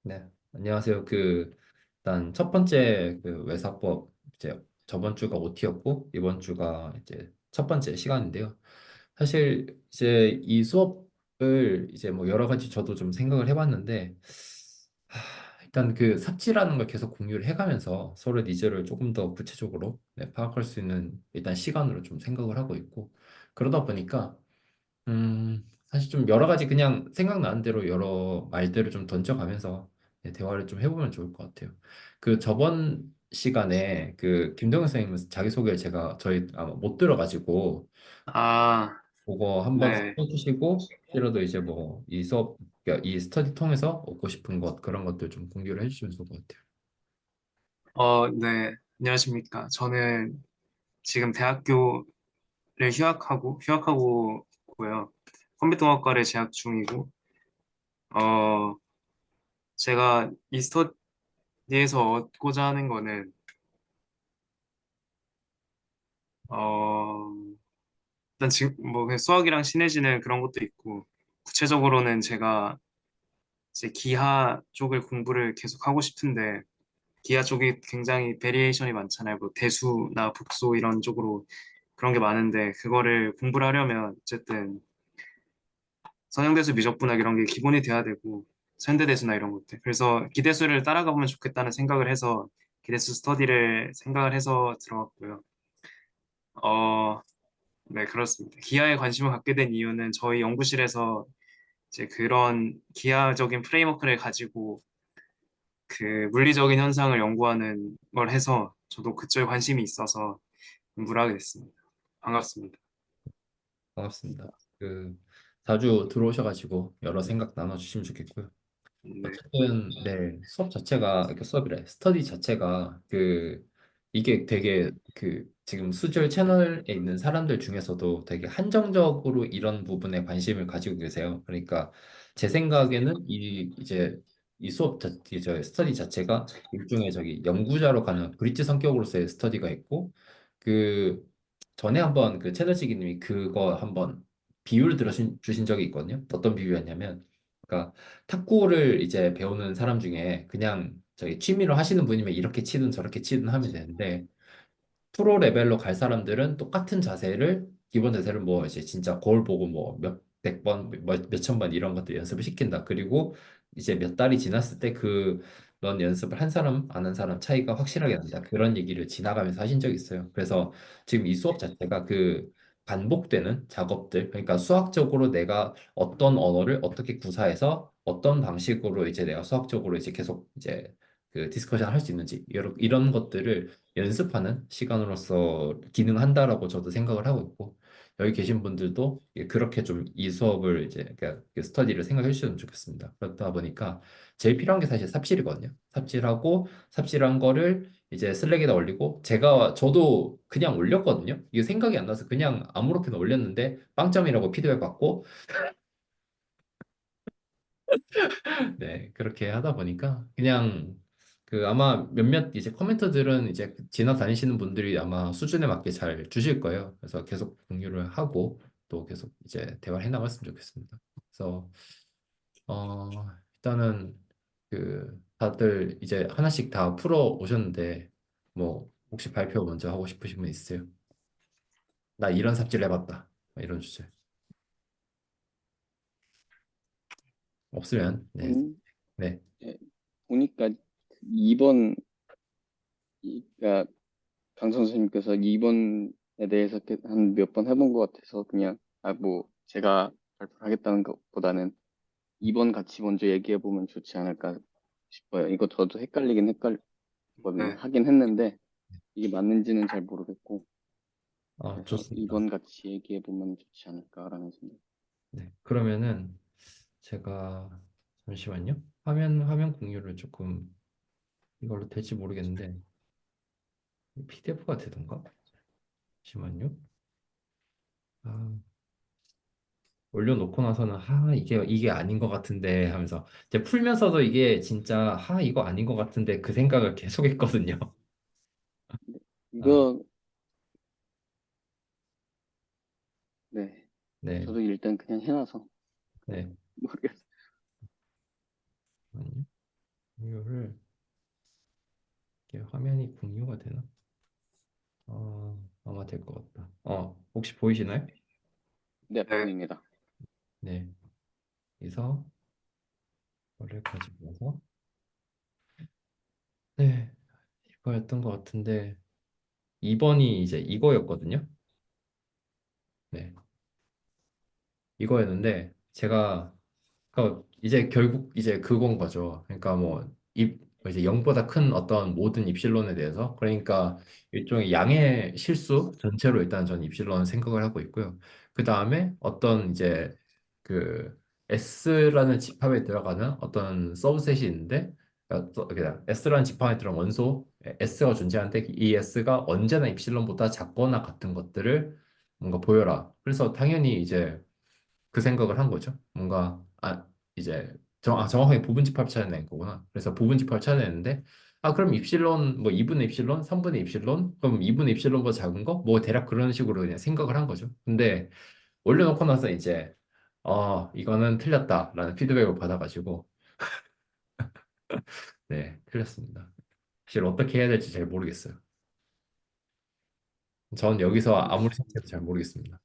네, 안녕하세요. 일단 첫 번째 외사법 이제 저번 주가 OT였고 이번 주가 이제 첫 번째 시간인데요. 사실 이제 이 수업을 이제 뭐 여러 가지 저도 좀 생각을 해봤는데 일단 그 삽질하는 걸 계속 공유를 해가면서 서로 니즈를 조금 더 구체적으로 파악할 수 있는 일단 시간으로 좀 생각을 하고 있고 그러다 보니까 사실 좀 여러 가지 그냥 생각나는 대로 여러 말들을 좀 던져가면서 대화를 좀 해보면 좋을 것 같아요. 그 저번 시간에 그 김동현 선생님 자기소개를 제가 저희 아마 못 들어가지고 아, 그거 한번 네. 해주시고 혹시라도 이제 뭐 이 수업, 그러니까 이 스터디 통해서 얻고 싶은 것 그런 것들 좀 공유를 해주시면 좋을 것 같아요. 네. 안녕하십니까. 저는 지금 대학교를 휴학하고 고요. 컴퓨터학과를 재학 중이고, 어, 제가 이 스터디에서 얻고자 하는 거는, 어, 일단 지금 뭐 그냥 수학이랑 친해지는 그런 것도 있고, 구체적으로는 제가 이제 기하 쪽을 공부를 계속 하고 싶은데, 기하 쪽이 굉장히 베리에이션이 많잖아요. 뭐 대수나 복수 이런 쪽으로 그런 게 많은데 그거를 공부를 하려면 어쨌든 선형대수, 미적분학 이런 게 기본이 돼야 되고 현대대수나 이런 것들. 그래서 기대수를 따라가 보면 좋겠다는 생각을 해서 기대수 스터디를 생각을 해서 들어갔고요. 어, 네, 그렇습니다. 기하에 관심을 갖게 된 이유는 저희 연구실에서 이제 그런 기하적인 프레임워크를 가지고 그 물리적인 현상을 연구하는 걸 해서 저도 그쪽에 관심이 있어서 공부를 하게 됐습니다. 반갑습니다. 반갑습니다. 자주 들어오셔가지고 여러 생각 나눠주시면 좋겠고요. 네, 어쨌든 네 수업 자체가 그러니까 수업이래 스터디 자체가 이게 되게 지금 수질 채널에 있는 사람들 중에서도 되게 한정적으로 이런 부분에 관심을 가지고 계세요. 그러니까 제 생각에는 이 수업 저 스터디 자체가 일종의 저기 연구자로 가는 브릿지 성격으로서의 스터디가 있고 그 전에 한번 그 채널지기님이 그거 한번 비유를 주신 적이 있거든요. 어떤 비유였냐면 그러니까 탁구를 이제 배우는 사람 중에 그냥 저기 취미로 하시는 분이면 이렇게 치든 저렇게 치든 하면 되는데 프로 레벨로 갈 사람들은 똑같은 자세를 기본 자세를 뭐 이제 진짜 거울 보고 뭐 몇백 번, 몇천 번 이런 것들 연습을 시킨다. 그리고 이제 몇 달이 지났을 때 그런 연습을 한 사람 안 한 사람 차이가 확실하게 난다. 그런 얘기를 지나가면서 하신 적이 있어요. 그래서 지금 이 수업 자체가 반복되는 작업들, 그러니까 수학적으로 내가 어떤 언어를 어떻게 구사해서 어떤 방식으로 이제 내가 수학적으로 이제 계속 이제 그 디스커션 할 수 있는지 이런 것들을 연습하는 시간으로서 기능한다라고 저도 생각을 하고 있고 여기 계신 분들도 그렇게 좀 이 수업을 이제 그러니까 그 스터디를 생각해 주시면 좋겠습니다. 그렇다 보니까 제일 필요한 게 사실 삽질이거든요. 삽질하고 삽질한 거를 이제 슬랙에다 올리고 저도 그냥 올렸거든요. 이게 생각이 안 나서 그냥 아무렇게나 올렸는데 빵점이라고 피드백 받고 네, 그렇게 하다 보니까 그냥 아마 몇몇 이제 코멘터들은 이제 지나다니시는 분들이 아마 수준에 맞게 잘 주실 거예요. 그래서 계속 공유를 하고 또 계속 이제 대화를 해나갔으면 좋겠습니다. 그래서 어 일단은 다들 이제 하나씩 다 풀어 오셨는데 뭐 혹시 발표 먼저 하고 싶으신 분 있으세요? 나 이런 삽질 해봤다. 뭐 이런 주제 없으면 네, 본, 네, 예, 보니까 2번, 그러니까 강 선생님께서 2번에 대해서 한 몇 번 해본 것 같아서 그냥, 뭐, 제가 발표를 하겠다는 것보다는 2번 같이 먼저 얘기해 보면 좋지 않을까 싶어요. 이거 저도 헷갈리거든요. 네. 하긴 했는데, 이게 맞는지는 잘 모르겠고, 그래서 좋습니다. 2번 같이 얘기해 보면 좋지 않을까라는 생각. 네, 그러면은 제가 잠시만요. 화면 공유를 조금 이걸로 될지 모르겠는데 PDF가 되던가? 잠시만요. 아, 올려놓고 나서는 이게 아닌 것 같은데 하면서 이제 풀면서도 이게 진짜 이거 아닌 것 같은데 그 생각을 계속했거든요. 아, 이거, 네. 네, 저도 일단 그냥 해놔서 네. 모르겠어요. 잠시만요. 될 것 같다. 혹시 보이시나요? 네, 네. 보입니다. 네. 그래서 이거를 가지고 와서 네, 이거였던 것 같은데 2번이 이제 이거였거든요. 네, 이거였는데 제가 이제 결국 이제 그건 거죠. 그러니까 뭐 이제 0보다 큰 어떤 모든 입실론에 대해서 그러니까 일종의 양의 실수 전체로 일단 전 입실론 생각을 하고 있고요. 그 다음에 어떤 이제 그 S라는 집합에 들어가는 어떤 서브셋이 있는데 그냥 S라는 집합에 들어간 원소 S가 존재하는데 이 S가 언제나 입실론보다 작거나 같은 것들을 뭔가 보여라. 그래서 당연히 이제 그 생각을 한 거죠. 뭔가 이제 정확하게 부분집합을 찾아낸 거구나. 그래서 부분집합을 찾아냈는데 그럼 입실론 뭐 2분의 입실론, 3분의 입실론, 그럼 2분의 입실론보다 작은 거? 뭐 대략 그런 식으로 그냥 생각을 한 거죠. 근데 올려놓고 나서 이제 이거는 틀렸다라는 피드백을 받아가지고 네, 틀렸습니다. 사실 어떻게 해야 될지 잘 모르겠어요. 전 여기서 아무리 생각해도 잘 모르겠습니다.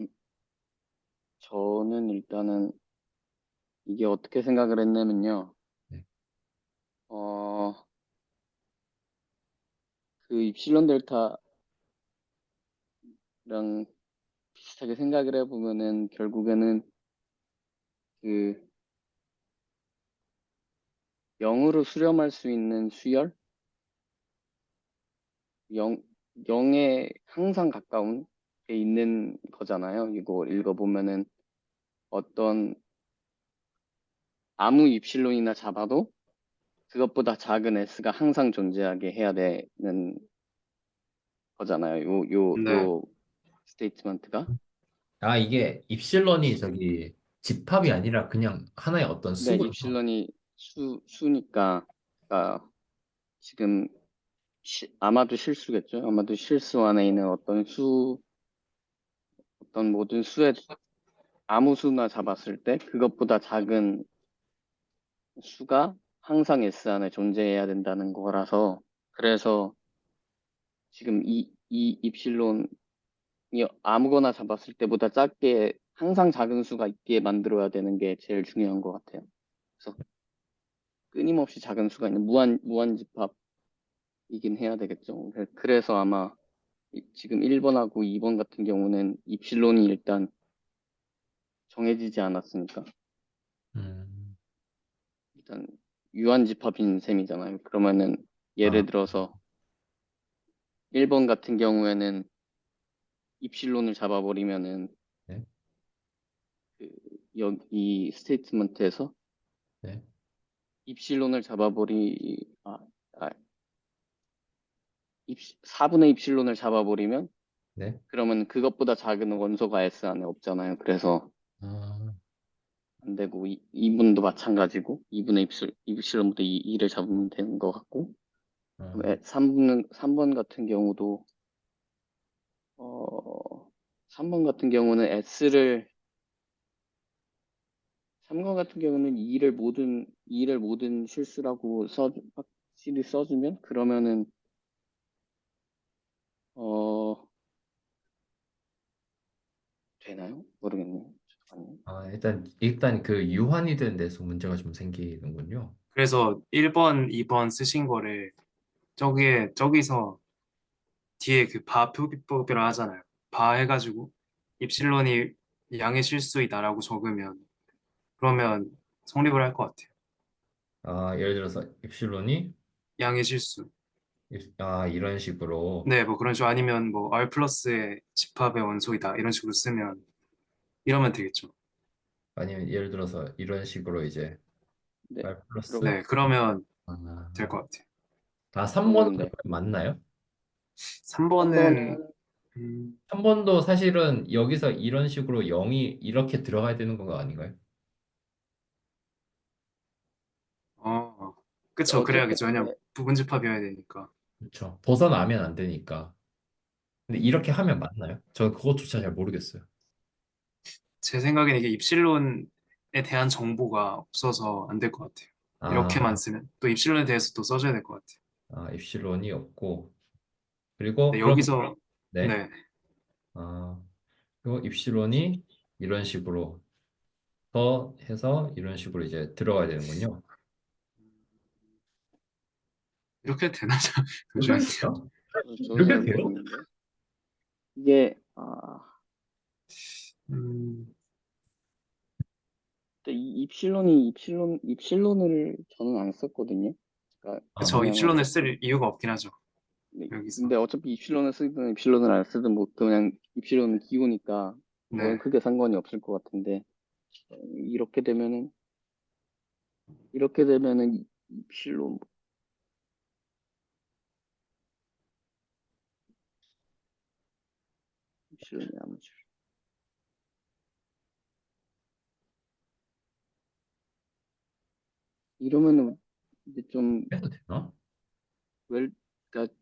음, 저는 일단은 이게 어떻게 생각을 했냐면요. 네, 어, 그 입실론 델타랑 비슷하게 생각을 해보면은 결국에는 그 0으로 수렴할 수 있는 수열? 0, 0에 항상 가까운 게 있는 거잖아요. 이거 읽어보면은 어떤 아무 입실론이나 잡아도 그것보다 작은 s가 항상 존재하게 해야 되는 거잖아요. 네. 요 스테이트먼트가. 이게 입실론이 저기 집합이 아니라 그냥 하나의 어떤 네, 수군요. 입실론이 수니까, 그러니까 지금 아마도 실수겠죠. 아마도 실수 안에 있는 어떤 모든 수의 아무 수나 잡았을 때 그것보다 작은 수가 항상 S 안에 존재해야 된다는 거라서 그래서 지금 이 입실론이 아무거나 잡았을 때보다 작게 항상 작은 수가 있게 만들어야 되는 게 제일 중요한 것 같아요. 그래서 끊임없이 작은 수가 있는 무한 집합이긴 해야 되겠죠. 그래서 아마 지금 1번하고 2번 같은 경우는 입실론이 일단 정해지지 않았으니까 음, 일단 유한 집합인 셈이잖아요. 그러면은 예를 아, 들어서 1번 같은 경우에는 입실론을 잡아버리면은 네, 그 여기 스테이트먼트에서 네, 입실론을 잡아버리 아, 아 4분의 입실론을 잡아버리면 네. 그러면 그것보다 작은 원소가 S 안에 없잖아요. 그래서 아, 안 되고 2분도 마찬가지고 2분의 입실론부터 2를 잡으면 되는 것 같고 아, 3번 같은 경우도 어 3번 같은 경우는 S를 3번 같은 경우는 2를 모든 실수라고 확실히 써주면 그러면은 어 되나요? 모르겠네요. 잠깐만요. 일단 그 유한이 된 데서 문제가 좀 생기는군요. 그래서 1번, 2번 쓰신 거를 저기서 뒤에 그 바 표기법이라 하잖아요. 바 해가지고 입실론이 양의 실수이다라고 적으면 그러면 성립을 할 것 같아요. 예를 들어서 입실론이 양의 실수. 이런 식으로 네, 뭐 그런 식으로 아니면 뭐 R 플러스의 집합의 원소이다 이런 식으로 쓰면 이러면 되겠죠. 아니면 예를 들어서 이런 식으로 이제 네. R 플러스 네, 그러면 될 아, 것 같아요. 3번은 그러면 네. 맞나요? 3번은 3번도 사실은 여기서 이런 식으로 0이 이렇게 들어가야 되는 건 아닌가요? 그쵸. 어쨌든 그래야겠죠. 왜냐면 네. 부분 집합이어야 되니까. 그렇죠. 벗어나면 안 되니까. 근데 이렇게 하면 맞나요? 저 그것조차 잘 모르겠어요. 제 생각에는 이게 입실론에 대한 정보가 없어서 안 될 것 같아요. 아, 이렇게만 쓰면 또 입실론에 대해서 또 써줘야 될 것 같아요. 입실론이 없고 그리고 네, 그럼 여기서 네. 네, 아, 그리고 입실론이 이런 식으로 더 해서 이런 식으로 이제 들어가야 되는군요. 이렇게 해도 되나? 이렇게 잠시만요. 돼요? 저도 잘 이렇게 돼요? 모르겠는데 이게 음, 근데 이 입실론을 저는 안 썼거든요. 그러니까 아, 그쵸. 그냥 입실론을 어차피 쓸 이유가 없긴 하죠. 네, 여기서. 근데 어차피 입실론을 쓰든 입실론을 안 쓰든 뭐 그냥 입실론은 기호니까 저는 네. 크게 상관이 없을 것 같은데 이렇게 되면은 이렇게 되면은 입실론 입실론이 아무죠. 이러면은 이제 좀 해도 되나? 웰, 그러니까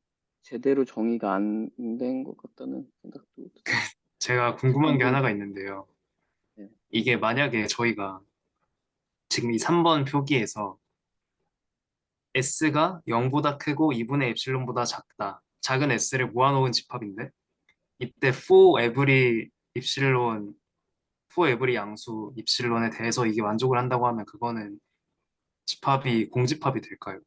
제대로 정의가 안 된 것 같다는 생각도 제가 궁금한 게 객관적으로 하나가 있는데요. 네, 이게 만약에 저희가 지금 이 3번 표기에서 S가 0보다 크고 2분의 엡실론보다 작다. 작은 S를 모아놓은 집합인데 이때 for every 엡실론, for every 양수 엡실론에 대해서 이게 만족을 한다고 하면 그거는 집합이 공집합이 될까요?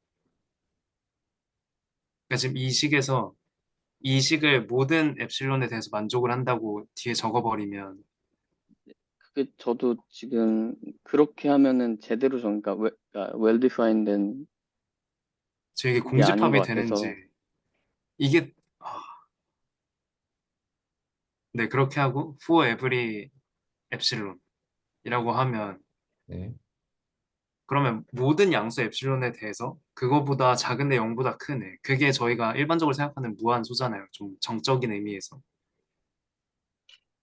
그러니까 지금 이 식에서 이 식을 모든 엡실론에 대해서 만족을 한다고 뒤에 적어버리면 그게 저도 지금 그렇게 하면은 제대로 그러니까 well defined 된 저 이게 게 아닌 것 공집합이 되는지 같아서 이게 아, 네 그렇게 하고 for every 엡실론이라고 하면 네. 그러면 모든 양수 엡실론에 대해서 그거보다 작은 애 0보다 큰 애. 그게 저희가 일반적으로 생각하는 무한소잖아요. 좀 정적인 의미에서.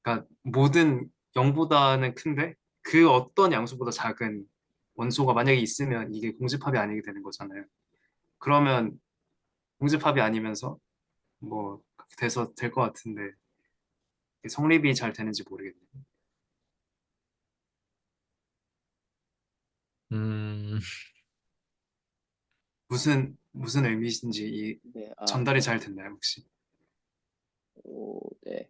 그러니까 모든 0보다는 큰데 그 어떤 양수보다 작은 원소가 만약에 있으면 이게 공집합이 아니게 되는 거잖아요. 그러면 공집합이 아니면서 뭐 돼서 될 것 같은데 이게 성립이 잘 되는지 모르겠네요. 음, 무슨 의미신지 네, 전달이 잘 됐나요, 혹시? 네.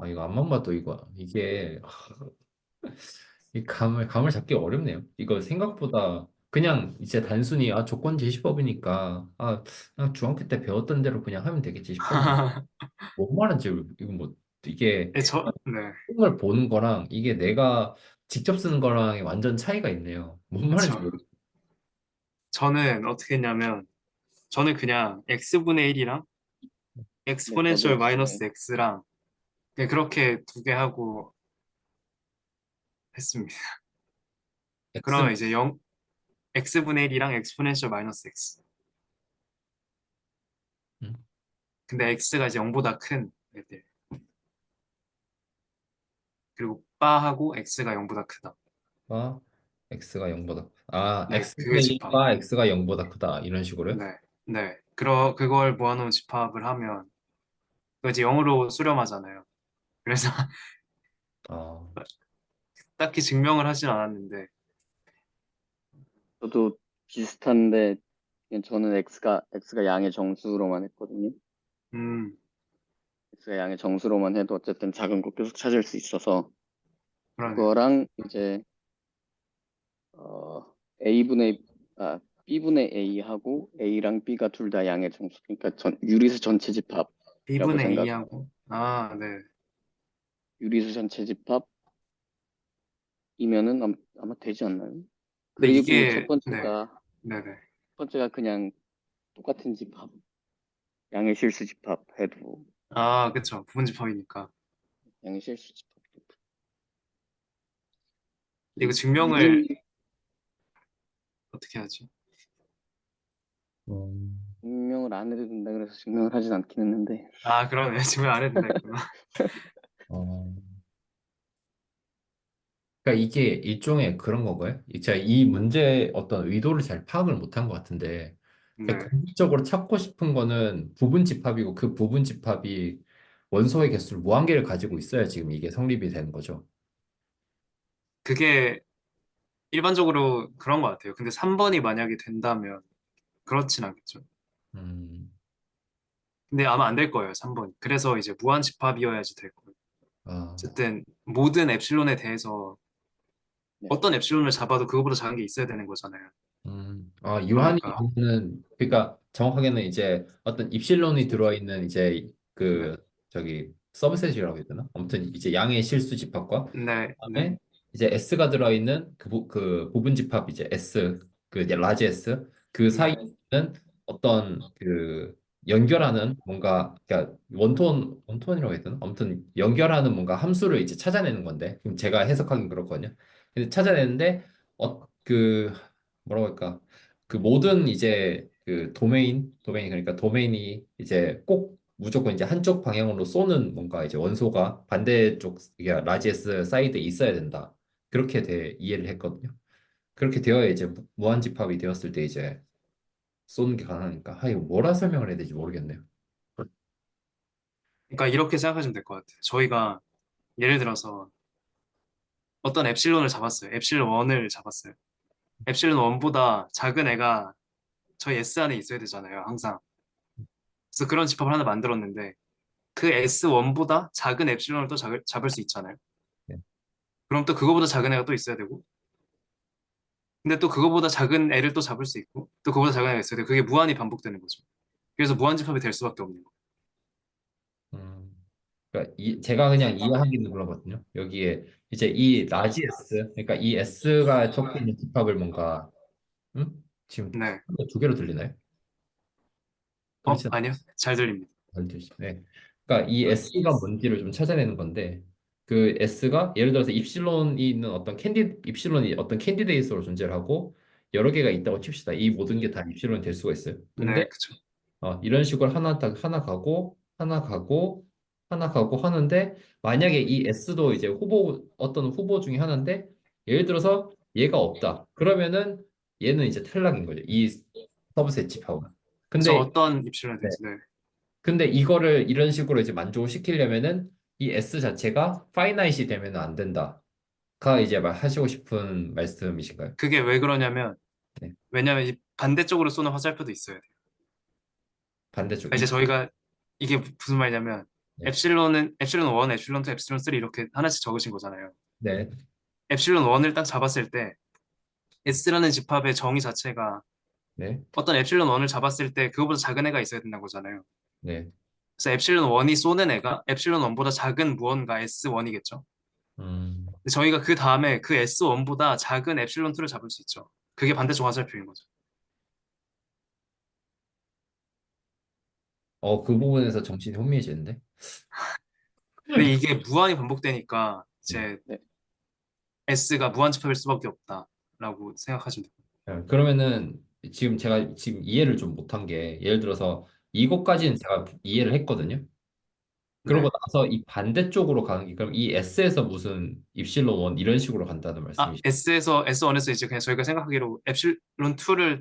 이거 앞만 봐도 이게 이 감을 잡기 어렵네요. 이거 생각보다 그냥 이제 단순히 조건 제시법이니까 그냥 중학교 때 배웠던 대로 그냥 하면 되겠지 싶었는데 뭔 말인지 이거 뭐 이게 네, 네. 을 보는 거랑 이게 내가 직접 쓰는 거랑 완전 차이가 있네요. 뭔 말인지 그쵸. 모르겠어요. 저는 어떻게 했냐면 저는 그냥 x분의 1이랑 네, 저도 엑스포넨셜 X분의 마이너스 x랑 그냥 그렇게 두 개 하고 했습니다. X 그러면 이제 x분의 1이랑 엑스포넨셜 마이너스 x. 음, 근데 x가 이제 0보다 큰 애들. 그리고 바하고 x가 0보다 크다. 바 x가 0보다 네, 그게 x분의 집합. 1바 x가 0보다 크다 이런 식으로요? 네, 네. 그걸 모아놓은 집합을 하면 그 이제 0으로 수렴하잖아요. 그래서 아, 딱히 증명을 하진 않았는데, 저도 비슷한데 그냥 저는 X가 양의 정수로만 했거든요. 음, X가 양의 정수로만 해도 어쨌든 작은 거 계속 찾을 수 있어서 그러네요. 그거랑 이제 어, A분의 B분의 A하고 A랑 B가 둘 다 양의 정수. 그러니까 유리수 전체 집합이라고 B분의 생각. A하고, 네. 유리수 전체 집합이면은 아마 되지 않나요? 근데 그리고 이게, 네, 네네. 첫 번째가 그냥 똑같은 집합, 양의 실수 집합 해도 그쵸. 부분집합이니까. 양의 실수 집합. 근데 이거 유리 증명을 어떻게 하지? 음, 증명을 안 해도 된다 그래서 증명을 하진 않긴 했는데 그러네. 증명 안 해도 된다 했구나. 어, 그러니까 이게 일종의 그런 건가요? 제가 이 문제의 어떤 의도를 잘 파악을 못한 것 같은데, 그러니까 네, 궁극적으로 찾고 싶은 거는 부분 집합이고 그 부분 집합이 원소의 개수를 무한개를 가지고 있어야 지금 이게 성립이 되는 거죠. 그게 일반적으로 그런 것 같아요. 근데 3번이 만약에 된다면 그렇진 않겠죠. 음, 근데 아마 안 될 거예요, 3번이. 그래서 이제 무한집합이어야지 될 거예요. 아, 어쨌든 모든 엡실론에 대해서 네. 어떤 엡실론을 잡아도 그거보다 작은 게 있어야 되는 거잖아요. 유한이 그러니까 는 그러니까 정확하게는 이제 어떤 입실론이 들어있는 이제 네, 그 저기 서브셋이라고 해야 되나? 아무튼 이제 양의 실수 집합과 네, 네, 그다음에 이제 S가 들어있는 그 부분 집합 이제 S 그 이제 라지 S 그 사이에 네, 있는 어떤 그 연결하는 뭔가 그러니까 원톤이라고 해야 되나? 아무튼 연결하는 뭔가 함수를 이제 찾아내는 건데 지금 제가 해석하긴 그렇거든요. 근데 찾아내는데 그 뭐라고 할까? 그 모든 이제 그 도메인이 그러니까 도메인이 이제 꼭 무조건 이제 한쪽 방향으로 쏘는 뭔가 이제 원소가 반대쪽 이게 라지에스 사이드에 있어야 된다. 그렇게 이해를 했거든요. 그렇게 되어야 이제 무한집합이 되었을 때 이제 쏘는 게 가능하니까. 이거 뭐라 설명을 해야 될지 모르겠네요. 그러니까 이렇게 생각하시면 될 것 같아요. 저희가 예를 들어서 어떤 엡실론을 잡았어요. 엡실론 1을 잡았어요. 엡실론 1보다 작은 애가 저희 S 안에 있어야 되잖아요, 항상. 그래서 그런 집합을 하나 만들었는데 그 S1보다 작은 엡실론을 또 잡을 수 있잖아요. 네. 그럼 또 그거보다 작은 애가 또 있어야 되고 근데 또 그거보다 작은 애를 또 잡을 수 있고 또 그거보다 작은 애가 있어야 되고 그게 무한히 반복되는 거죠. 그래서 무한집합이 될 수밖에 없는 거예요. 음, 그러니까 제가 그냥 이해하기는 그러거든요. 여기에 이제 이 라지 S, 그러니까 이 S가 적혀 있는 집합을 뭔가 지금 네. 두 개로 들리나요? 그렇지 아니요. 잘 들립니다. 네. 그러니까 이 S가 뭔지를 좀 찾아내는 건데 그 S가 예를 들어서 입실론이 있는 입실론이 어떤 캔디데이트로 존재를 하고 여러 개가 있다고 칩시다. 이 모든 게 다 입실론이 될 수가 있어요. 근데 네, 그쵸. 이런 식으로 하나 가고 하나 가고 하는데 만약에 이 S도 이제 어떤 후보 중에 하나인데 예를 들어서 얘가 없다. 그러면은 얘는 이제 탈락인 거죠. 이 서브셋 집합은. 그래서 근데 어떤 입실론이 네. 될지, 네. 근데 이거를 이런 식으로 이제 만족을 시키려면은 이 S 자체가 파이나이트이 되면은 안 된다가 이제 하시고 싶은 말씀이신가요? 그게 왜 그러냐면, 네. 왜냐면 이 반대쪽으로 쏘는 화살표도 있어야 돼요. 반대쪽 그러니까 이제 저희가 이게 무슨 말이냐면, 네. 엡실론 1, 엡실론 2, 엡실론 3 이렇게 하나씩 적으신 거잖아요. 네. 엡실론 1을 딱 잡았을 때, S라는 집합의 정의 자체가 네. 어떤 엡실론 1을 잡았을 때 그거보다 작은 애가 있어야 된다는 거잖아요. 네. 그래서 엡실론 1이 쏘는 애가 엡실론 1보다 작은 무언가 S1이겠죠. 음. 저희가 그 다음에 그 S1보다 작은 엡실론 2를 잡을 수 있죠. 그게 반대쪽 화살표인 거죠. 그 부분에서 정신이 혼미해지는데. 근데 이게 무한히 반복되니까 네. 이제 네. S가 무한집합일 수밖에 없다라고 생각하시면 돼요. 그러면은 제가 지금 이해를 좀 못한 게 예를 들어서 이것까지는 제가 이해를 했거든요. 그러고 네. 나서 이 반대쪽으로 가는 게 그럼 이 S에서 무슨 입실론 원 이런 식으로 간다는 말씀이시죠? S1에서 이제 그냥 저희가 생각하기로 엡실론 2를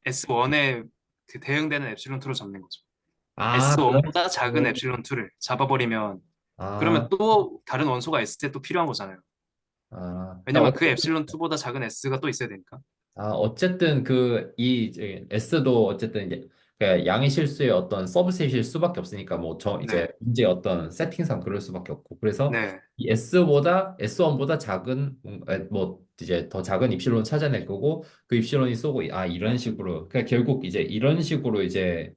S1에 그 대응되는 엡실론 2로 잡는 거죠. 그런 S1보다 작은 식으로. 엡실론 2를 잡아버리면 아, 그러면 또 다른 원소가 S에 또 필요한 거잖아요. 왜냐면 그 어쨌든, 엡실론 2보다 작은 S가 또 있어야 되니까. 어쨌든 이제 S도 어쨌든 이제 그 양의 실수의 어떤 서브셋일 수밖에 없으니까 뭐 이제 네. 문제 어떤 세팅상 그럴 수밖에 없고 그래서 네. 이 S1보다 작은 뭐 이제 더 작은 입실론 찾아낼 거고 그 입실론이 쏘고 이런 식으로 그러니까 결국 이제 이런 식으로 이제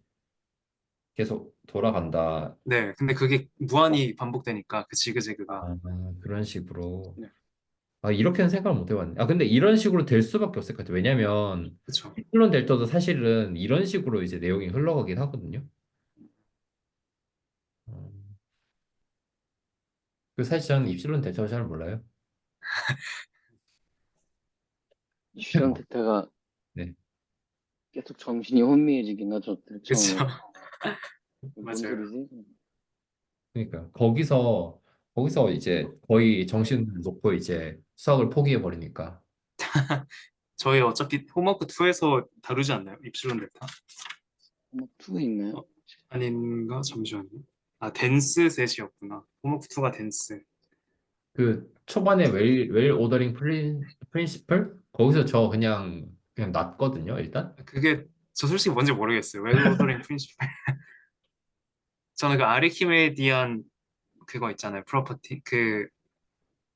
계속 돌아간다. 네. 근데 그게 무한히 반복되니까 그 지그재그가. 그런 식으로. 네. 이렇게는 생각을 못 해봤네. 근데 이런 식으로 될 수밖에 없을 것 같아요. 왜냐면, 그렇죠. 입실론 델타도 사실은 이런 식으로 이제 내용이 흘러가긴 하거든요. 음, 사실 저는 입실론 델타를 잘 몰라요. 이슈런 대타가 네. 계속 정신이 혼미해지긴 하죠. 그렇죠. 처음에. 뭔 맞아요. 소리지? 그러니까, 거기서 이제 거의 정신을 놓고 이제 수학을 포기해 버리니까. 저희 어차피 홈워크 2에서 다루지 않나요? 입실론 델타? 뭐, 2 있나요? 어, 아닌가? 잠시만요. 아, 댄스 셋이었구나. 호모크 2가 댄스. 그 초반에 웰 오더링 프린시플 거기서 저 그냥 놨거든요 일단. 그게 저 솔직히 뭔지 모르겠어요. 웰 오더링 프린시플. 저는 그 아르키메디안 그거 있잖아요. 프로퍼티. 그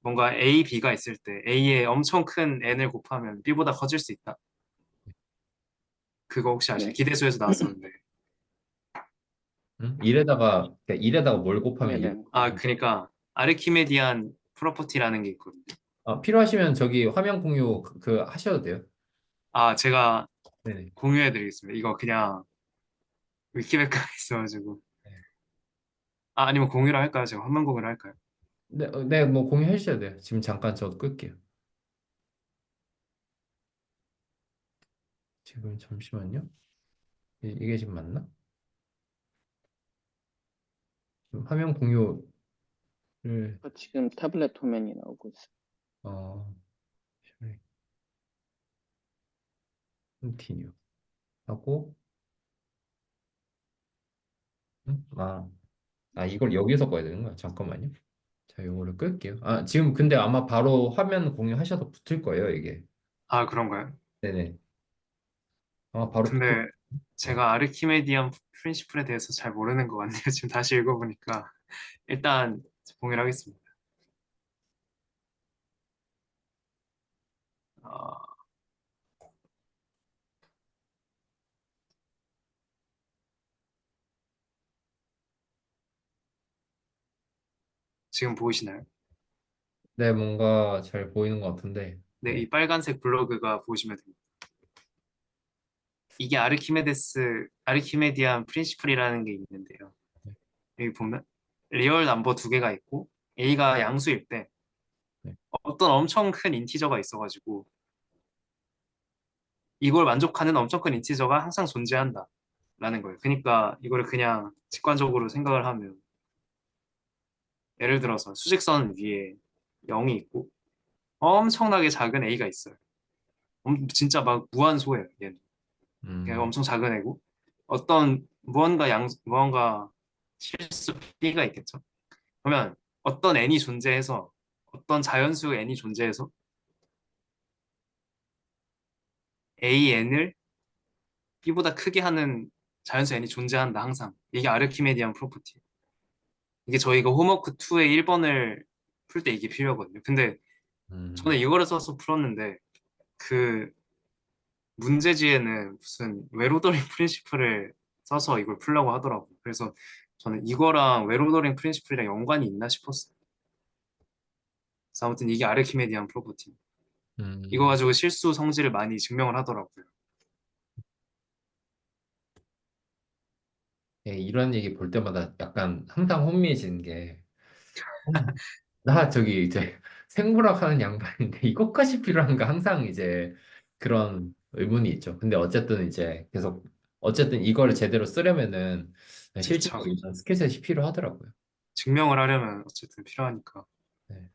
뭔가 A, B가 있을 때 A에 엄청 큰 n을 곱하면 B보다 커질 수 있다. 그거 혹시 아시나요? 네, 기대수에서 나왔었는데. 응? 1에다가 뭘 곱하면 2. 네네. 아, 그러니까 아르키메디안 프로퍼티라는 게 있거든요. 필요하시면 저기 화면 공유 그 하셔도 돼요. 아, 제가 네네. 공유해드리겠습니다. 이거 그냥 위키백과에 있어가지고. 네, 아, 아니면 공유를 할까요? 제가 화면 공유를 할까요? 네, 네, 뭐 공유해 주셔도 돼요. 지금 잠깐 저도 끌게요. 지금 잠시만요. 이게 지금 맞나? 지금 화면 공유를 지금 타블렛 화면이 나오고 있어요. 어 컨티뉴 하고 응? 이걸 여기서 꺼야 되는 거야. 잠깐만요. 자, 요거를 끌게요. 지금 근데 아마 바로 화면 공유하셔도 붙을 거예요, 이게. 아, 그런가요? 네네. 아마 바로 붙을 근데 거예요. 제가 아르키메디안 프린시플에 대해서 잘 모르는 것 같네요. 지금 다시 읽어보니까. 일단 공유를 하겠습니다. 어, 지금 보이시나요? 네, 뭔가 잘 보이는 것 같은데. 네, 네. 이 빨간색 블로그가 보시면 됩니다. 이게 아르키메디안 프린시플이라는 게 있는데요. 네. 여기 보면 리얼 넘버 두 개가 있고 A가 양수일 때 네. 어떤 엄청 큰 인티저가 있어가지고 이걸 만족하는 엄청 큰 인티저가 항상 존재한다라는 거예요. 그러니까 이거를 그냥 직관적으로 생각을 하면 예를 들어서 수직선 위에 0이 있고 엄청나게 작은 A가 있어요. 진짜 막 무한소예요. 얘는. 그냥 음, 엄청 작은 애고 어떤 무언가 실수 B가 있겠죠. 그러면 어떤 n이 존재해서 어떤 자연수 n이 존재해서 an을 b보다 크게 하는 자연수 n이 존재한다 항상. 이게 아르키메디안 프로퍼티. 이게 저희가 홈워크 2의 1번을 풀 때 이게 필요하거든요. 근데 저는 음, 이거를 써서 풀었는데 그 문제지에는 무슨 웨로더링 프린시플을 써서 이걸 풀려고 하더라고요. 그래서 저는 이거랑 웨로더링 프린시플이랑 연관이 있나 싶었어요. 그래서 아무튼 이게 아르키메디안 프로퍼티. 이거 음. 가지고 실수 성질을 많이 증명을 하더라고요. 예, 이런 얘기 볼 때마다 약간 항상 혼미해지는 게, 나 저기 이제 생물학 하는 양반인데 이것까지 필요한가 항상 이제 그런 의문이 있죠. 근데 어쨌든 이제 어쨌든 이거를 제대로 쓰려면은 그쵸. 실제로 이런 스킬셋이 필요하더라고요. 증명을 하려면 어쨌든 필요하니까. 네,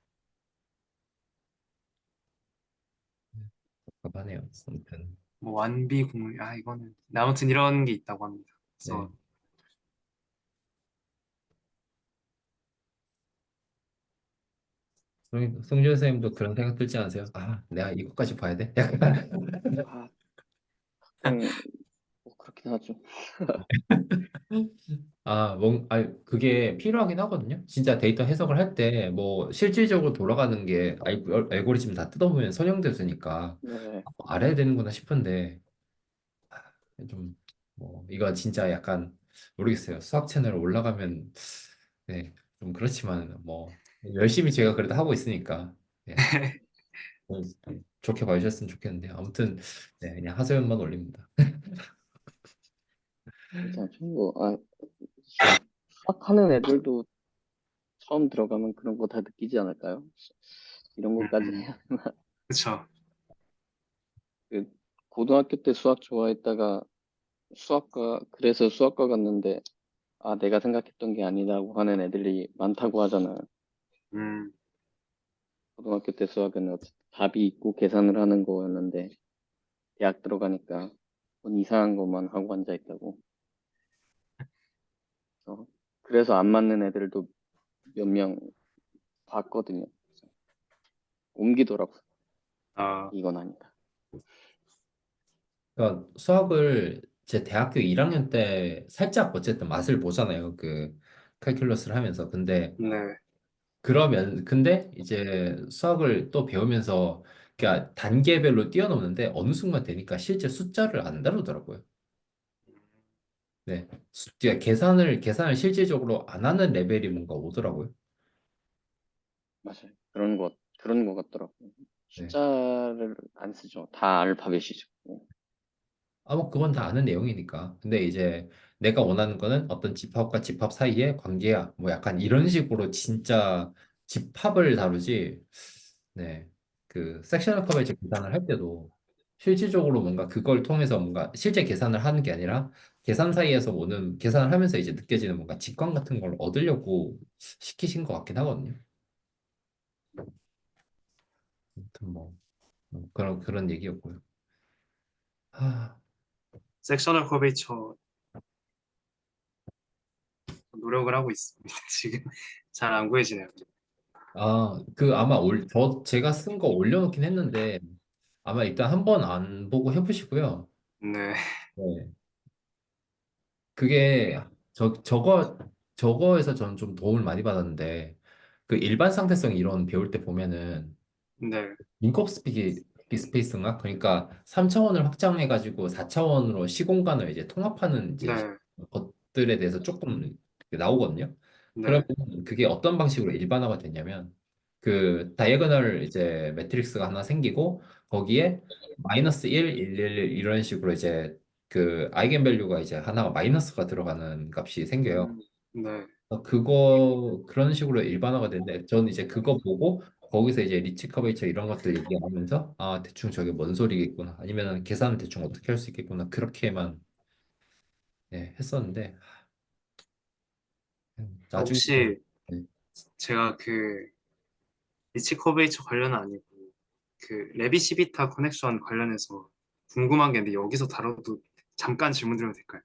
답답하네요. 아무튼. 뭐 완비 국물, 아, 이거는. 네, 아무튼 이런 게 있다고 합니다. 네. 그래서 송준 선생님도 그런 생각 들지 않으세요? 내가 이것까지 봐야 돼? 약간. 아, 가끔 뭐 그렇긴 하죠. 그게 필요하긴 하거든요. 진짜 데이터 해석을 할 때, 뭐, 실질적으로 돌아가는 게 알고리즘 다 뜯어보면 선형대수니까 네, 알아야 되는구나 싶은데, 좀, 이거 진짜 약간, 모르겠어요. 수학 채널 올라가면, 네, 좀 그렇지만, 열심히 제가 그래도 하고 있으니까, 네, 좀 좋게 봐주셨으면 좋겠는데, 아무튼, 네, 그냥 하소연만 올립니다. 괜찮죠. 뭐, 수학하는 애들도 처음 들어가면 그런 거 다 느끼지 않을까요? 이런 것까지 음, 해야. 그쵸. 그 고등학교 때 수학 좋아했다가 그래서 수학과 갔는데, 내가 생각했던 게 아니다고 하는 애들이 많다고 하잖아요. 음, 고등학교 때 수학은 답이 있고 계산을 하는 거였는데, 대학 들어가니까 뭔 이상한 것만 하고 앉아 있다고. 그래서 그래서 안 맞는 애들도 몇 명 봤거든요. 그래서 옮기더라고요. 아, 이건 아니다. 그러니까 수학을 제 대학교 1학년 때 살짝 어쨌든 맛을 보잖아요. 그 칼큘러스를 하면서. 네. 근데 이제 수학을 또 배우면서 그러니까 단계별로 뛰어넘는데 어느 순간 되니까 실제 숫자를 안 다루더라고요. 네. 그러니까 계산을 실질적으로 안 하는 레벨이 뭔가 오더라고요. 맞아요. 그런 거 같더라고요. 네. 숫자를 안 쓰죠. 다 알파벳이죠. 아, 뭐 그건 다 아는 내용이니까. 근데 이제 내가 원하는 거는 어떤 집합과 집합 사이의 관계야. 뭐 약간 이런 식으로 진짜 집합을 다루지. 네. 그 섹셔널 커버리지 계산을 할 때도 실질적으로 뭔가 그걸 통해서 뭔가 실제 계산을 하는 게 아니라 계산 사이에서 오는 계산을 하면서 이제 느껴지는 뭔가 직관 같은 걸 얻으려고 시키신 것 같긴 하거든요. 아무튼 뭐 그런 얘기였고요. 아, 섹셔널 커베이처 노력을 하고 있습니다. 지금 잘 안 구해지네요. 그 아마 제가 쓴 거 올려놓긴 했는데 아마 일단 한번 안 보고 해보시고요. 네. 네. 그게 저거에서 저는 좀 도움을 많이 받았는데 그 일반 상대성 이론 배울 때 보면은 네. 민컵 스페이스인가? 그러니까 3차원을 확장해가지고 4차원으로 시공간을 이제 통합하는 이제 네. 것들에 대해서 조금 나오거든요. 그러면 네. 그게 어떤 방식으로 일반화가 되냐면 그 다이애고널 이제 매트릭스가 하나 생기고 거기에 마이너스 1, 1, 1 이런 식으로 이제 그 아이겐밸류가 이제 하나가 마이너스가 들어가는 값이 생겨요. 네. 그런 식으로 일반화가 되는데, 저는 이제 그거 보고, 거기서 이제 리치 커베이처 이런 것들 얘기하면서, 아, 대충 저게 뭔 소리겠구나. 아니면 계산은 대충 어떻게 할 수 있겠구나. 그렇게만, 예, 했었는데, 나중에, 혹시 네. 제가 그 리치 커베이처 관련은 아니고 그 레비시비타 커넥션 관련해서 궁금한 게 있는데 여기서 다뤄도 잠깐 질문 드려도 될까요?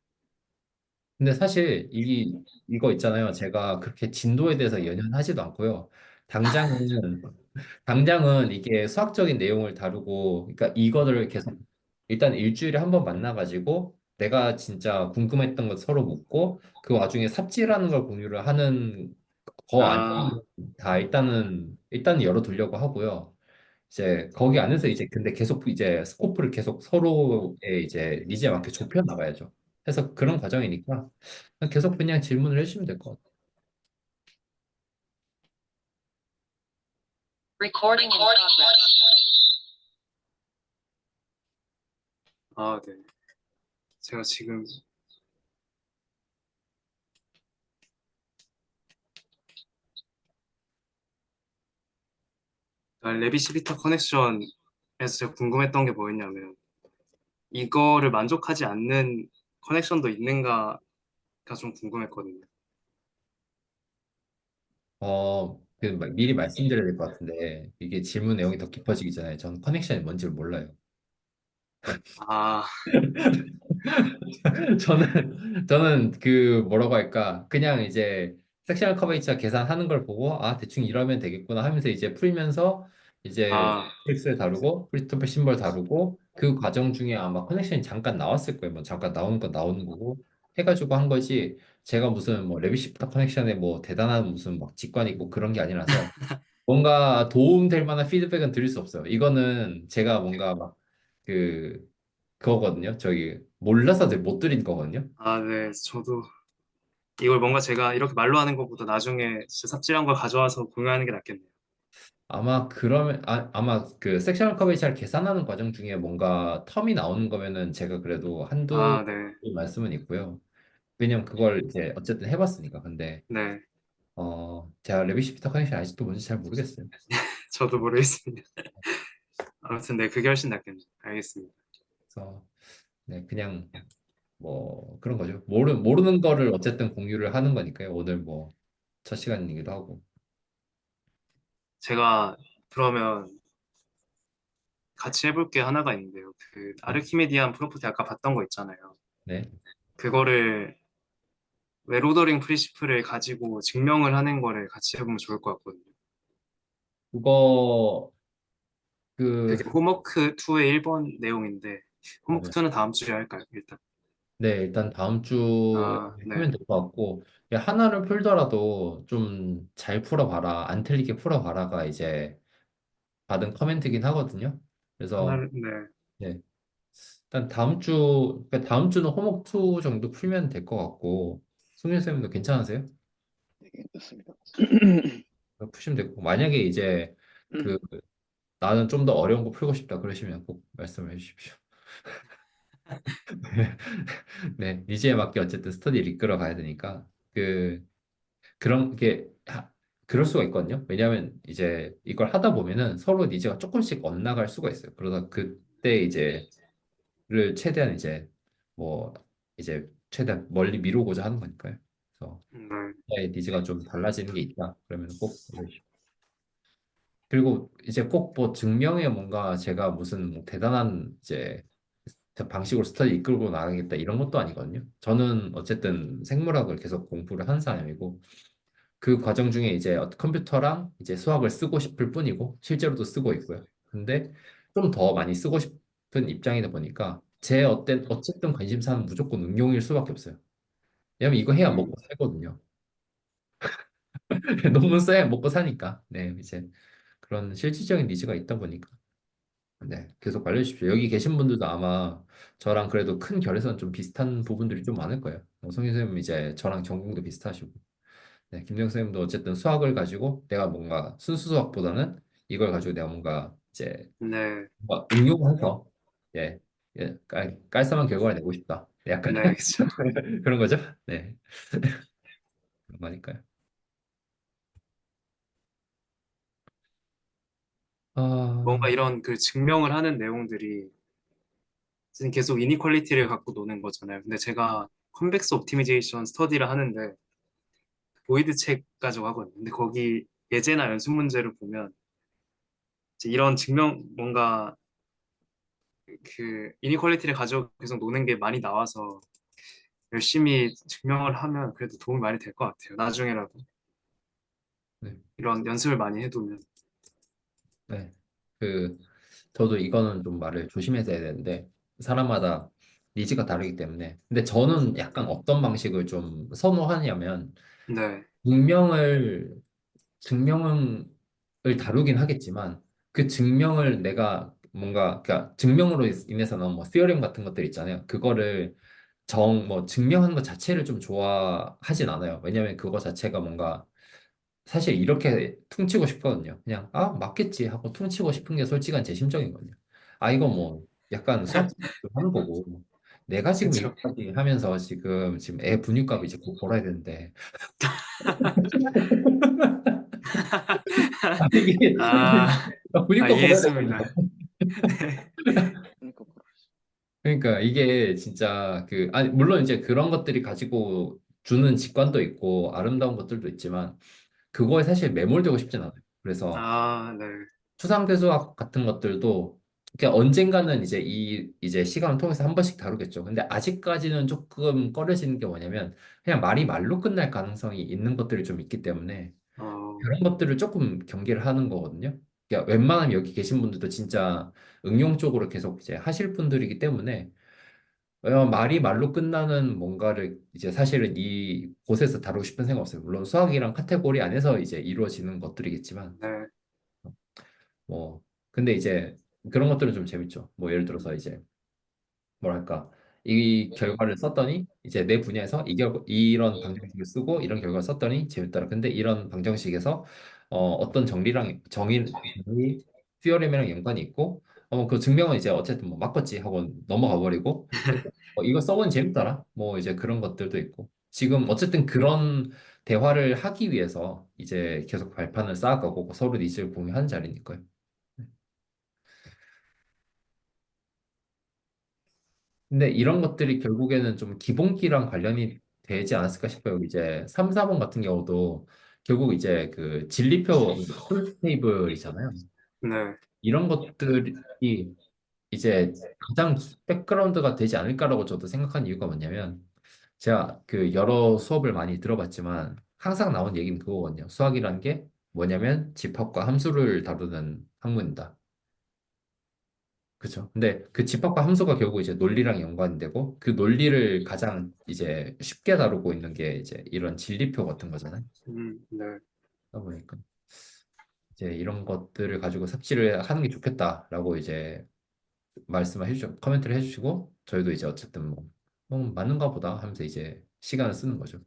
근데 사실 이거 있잖아요. 제가 그렇게 진도에 대해서 연연하지도 않고요. 당장은 당장은 이게 수학적인 내용을 다루고, 그러니까 이거를 계속 일단 일주일에 한 번 만나가지고 내가 진짜 궁금했던 것 서로 묻고 그 와중에 삽질하는 걸 공유를 하는 거 아, 아니면 다 일단은 열어두려고 하고요. 이제 거기 안에서 이제 근데 계속 이제 스코프를 계속 서로의 이제 니즈에 맞게 좁혀 나가야죠. 그래서 그런 과정이니까 계속 그냥 질문을 해주시면 될 것 같아요. Recording in progress. 아, 네. 제가 지금 레비시비타 커넥션에서 제가 궁금했던 게 뭐였냐면 이거를 만족하지 않는 커넥션도 있는가가 좀 궁금했거든요. 미리 말씀드려야 될 것 같은데 이게 질문 내용이 더 깊어지기 전에 전 커넥션이 뭔지를 몰라요. 아, 저는 그 뭐라고 할까 그냥 이제 섹셔널 커버리처 계산하는 걸 보고 아 대충 이러면 되겠구나 하면서 이제 풀면서 이제 아, 트릭스를 다루고 크리스토퍼 심벌 다루고 그 과정 중에 아마 커넥션이 잠깐 나왔을 거예요. 뭐 잠깐 나오는 건 나오는 거고 해가지고 한 거지. 제가 무슨 뭐 레비시프터 커넥션에 뭐 대단한 무슨 막 직관이 있고 그런 게 아니라서 뭔가 도움될 만한 피드백은 드릴 수 없어요. 이거는 제가 뭔가 막 그 그거거든요. 저기 몰라서 못 드린 거거든요. 아, 네. 저도 이걸 뭔가 제가 이렇게 말로 하는 것보다 나중에 진짜 삽질한 걸 가져와서 공유하는 게 낫겠네요. 아마 그 섹셔널 커버리지를 계산하는 과정 중에 뭔가 텀이 나오는 거면은 제가 그래도 한두 아, 네. 말씀은 있고요. 왜냐면 그걸 이제 어쨌든 해봤으니까. 근데 네. 제가 레비시피터 커넥션 아직도 뭔지 잘 모르겠어요. 저도 모르겠습니다. 아무튼 네, 그게 훨씬 낫겠네요. 알겠습니다. 그래서 네 그냥 뭐 그런 거죠. 모르는 거를 어쨌든 공유를 하는 거니까요. 오늘 뭐 첫 시간이기도 하고. 제가 그러면 같이 해볼 게 하나가 있는데요. 그 네. 아르키메디안 프로퍼티 아까 봤던 거 있잖아요. 네. 그거를 웨로더링 프린시플을 가지고 증명을 하는 거를 같이 해보면 좋을 것 같거든요. 그거 그 그게 홈워크 2의 1번 내용인데 홈워크 맞아요. 2는 다음 주에 할까요? 일단. 네, 일단 다음 주에 아, 네. 하면 될 것 같고, 하나를 풀더라도 좀 잘 풀어봐라, 안 틀리게 풀어봐라가 이제 받은 커멘트긴 하거든요. 그래서, 하나를, 네. 네, 일단 그러니까 다음 주는 호목 2 정도 풀면 될 것 같고, 승윤 쌤도 괜찮으세요? 네, 괜찮습니다. 푸시면 되고, 만약에 이제 그 나는 좀 더 어려운 거 풀고 싶다 그러시면 꼭 말씀해 주십시오. 네, 니즈에 맞게 어쨌든 스터디를 이끌어 가야 되니까, 그런 게 그럴 수가 있거든요. 왜냐하면 이제 이걸 하다 보면은 서로 니즈가 조금씩 엇나갈 수가 있어요. 그러다 그때 이제를 최대한 이제 뭐 이제 최대한 멀리 미루고자 하는 거니까요. 그래서 네. 나의 니즈가 좀 달라지는 게 있다. 그러면 꼭 알려주십시오. 그리고 이제 꼭 뭐 증명에 뭔가 제가 무슨 뭐 대단한 이제 방식으로 스터디 이끌고 나가겠다 이런 것도 아니거든요. 저는 어쨌든 생물학을 계속 공부를 한 사람이고 그 과정 중에 이제 컴퓨터랑 이제 수학을 쓰고 싶을 뿐이고 실제로도 쓰고 있고요. 근데 좀 더 많이 쓰고 싶은 입장이다 보니까 제 어쨌든 관심사는 무조건 응용일 수밖에 없어요. 왜냐면 이거 해야 음, 먹고 살거든요. 논문 써야 먹고 사니까. 네, 이제 그런 실질적인 니즈가 있다 보니까. 네, 계속 알려주십시오. 여기 계신 분들도 아마 저랑 그래도 큰 결에서는 좀 비슷한 부분들이 좀 많을 거예요. 성희 선생님 이제 저랑 전공도 비슷하시고. 네, 김정 선생님도 어쨌든 수학을 가지고 내가 뭔가 순수 수학보다는 이걸 가지고 내가 뭔가 이제 네. 뭔가 응용해서 예, 깔쌈한 결과를 내고 싶다. 네, 약간 네, 그쵸. 그런 거죠. 네, 그런 거니까요. 뭔가 아, 이런 그 증명을 하는 내용들이 지금 계속 이니퀄리티를 갖고 노는 거잖아요. 근데 제가 컨벡스 옵티미제이션 스터디를 하는데 보이드 책 가지고 하거든요. 근데 거기 예제나 연습 문제를 보면 이제 이런 증명 뭔가 그 이니퀄리티를 가지고 계속 노는 게 많이 나와서 열심히 증명을 하면 그래도 도움이 많이 될 것 같아요. 나중에라도 네, 이런 연습을 많이 해두면. 네. 그 저도 이거는 좀 말을 조심해서 해야 되는데 사람마다 니즈가 다르기 때문에 근데 저는 약간 어떤 방식을 좀 선호하냐면 네. 증명을 증명을 다루긴 하겠지만 그 증명을 내가 뭔가 그러니까 증명으로 인해서 나온 뭐 theorem 같은 것들 있잖아요. 그거를 뭐 증명하는 것 자체를 좀 좋아하진 않아요. 왜냐면 그거 자체가 뭔가 사실 이렇게 퉁치고 싶거든요. 그냥 아 맞겠지 하고 퉁치고 싶은 게 솔직한 제 심정이거든요. 아 이거 뭐 약간 수학 하는 거고 내가 지금 그쵸. 이것까지 하면서 지금 애 분유값 이제 곧 벌어야 되는데 아 이게 아, 분유값 벌어야 되거든요. 이해했습니다. 그러니까 그러니까 이게 진짜 아니 물론 이제 그런 것들이 가지고 주는 직관도 있고 아름다운 것들도 있지만 그거에 사실 매몰되고 싶진 않아요. 그래서 아, 네. 추상대수학 같은 것들도 그냥 언젠가는 이제 시간을 통해서 한 번씩 다루겠죠. 근데 아직까지는 조금 꺼려지는 게 뭐냐면 그냥 말이 말로 끝날 가능성이 있는 것들이 좀 있기 때문에 어, 그런 것들을 조금 경계를 하는 거거든요. 그러니까 웬만하면 여기 계신 분들도 진짜 응용 쪽으로 계속 이제 하실 분들이기 때문에 말이 말로 끝나는 뭔가를 이제 사실은 이 곳에서 다루고 싶은 생각 없어요. 물론 수학이랑 카테고리 안에서 이제 이루어지는 것들이겠지만 네. 뭐 근데 이제 그런 것들은 좀 재밌죠. 뭐 예를 들어서 이제 뭐랄까 이 결과를 썼더니 이제 내 분야에서 이런 방정식을 쓰고 이런 결과를 썼더니 재밌더라. 근데 이런 방정식에서 어떤 정의 티어렘이랑 연관이 있고 그 증명은 이제 어쨌든 뭐 맞겠지 하고 넘어가 버리고 이거 써보니 재밌더라. 뭐 이제 그런 것들도 있고 지금 어쨌든 그런 대화를 하기 위해서 이제 계속 발판을 쌓아가고 서로 니즈를 공유하는 자리니까요. 근데 이런 것들이 결국에는 좀 기본기랑 관련이 되지 않았을까 싶어요. 이제 3, 4번 같은 경우도 결국 이제 그 진리표 풀 테이블이잖아요. 네. 이런 것들이 이제 가장 백그라운드가 되지 않을까라고 저도 생각한 이유가 뭐냐면 제가 그 여러 수업을 많이 들어봤지만 항상 나온 얘기는 그거거든요. 수학이라는 게 뭐냐면 집합과 함수를 다루는 학문이다. 그렇죠. 근데 그 집합과 함수가 결국 이제 논리랑 연관되고 그 논리를 가장 이제 쉽게 다루고 있는 게 이제 이런 진리표 같은 거잖아요. 네. 그러다 보니까 이제 이런 것들을 가지고 삽질을 하는 게 좋겠다라고 이제 말씀을 해주시고 코멘트를 해주시고 저희도 이제 어쨌든 뭐 맞는가 보다 하면서 이제 시간을 쓰는 거죠.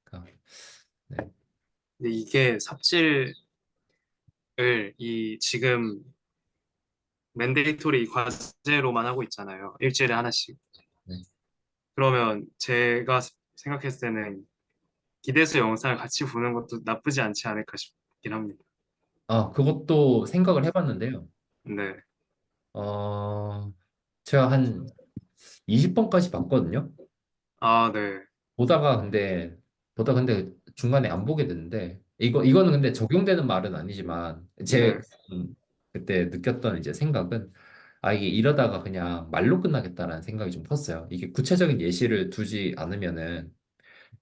그러니까 네. 근데 이게 삽질을 이 지금 맨데이토리 과제로만 하고 있잖아요. 일주일에 하나씩. 네. 그러면 제가 생각했을 때는 기대수 영상을 같이 보는 것도 나쁘지 않지 않을까 싶긴 합니다. 아, 그것도 생각을 해봤는데요. 네. 어, 제가 한 20번까지 봤거든요. 아, 네. 보다 근데 중간에 안 보게 됐는데 이거는 근데 적용되는 말은 아니지만 제 네. 그때 느꼈던 이제 생각은 아 이게 이러다가 그냥 말로 끝나겠다라는 생각이 좀 컸어요. 이게 구체적인 예시를 두지 않으면은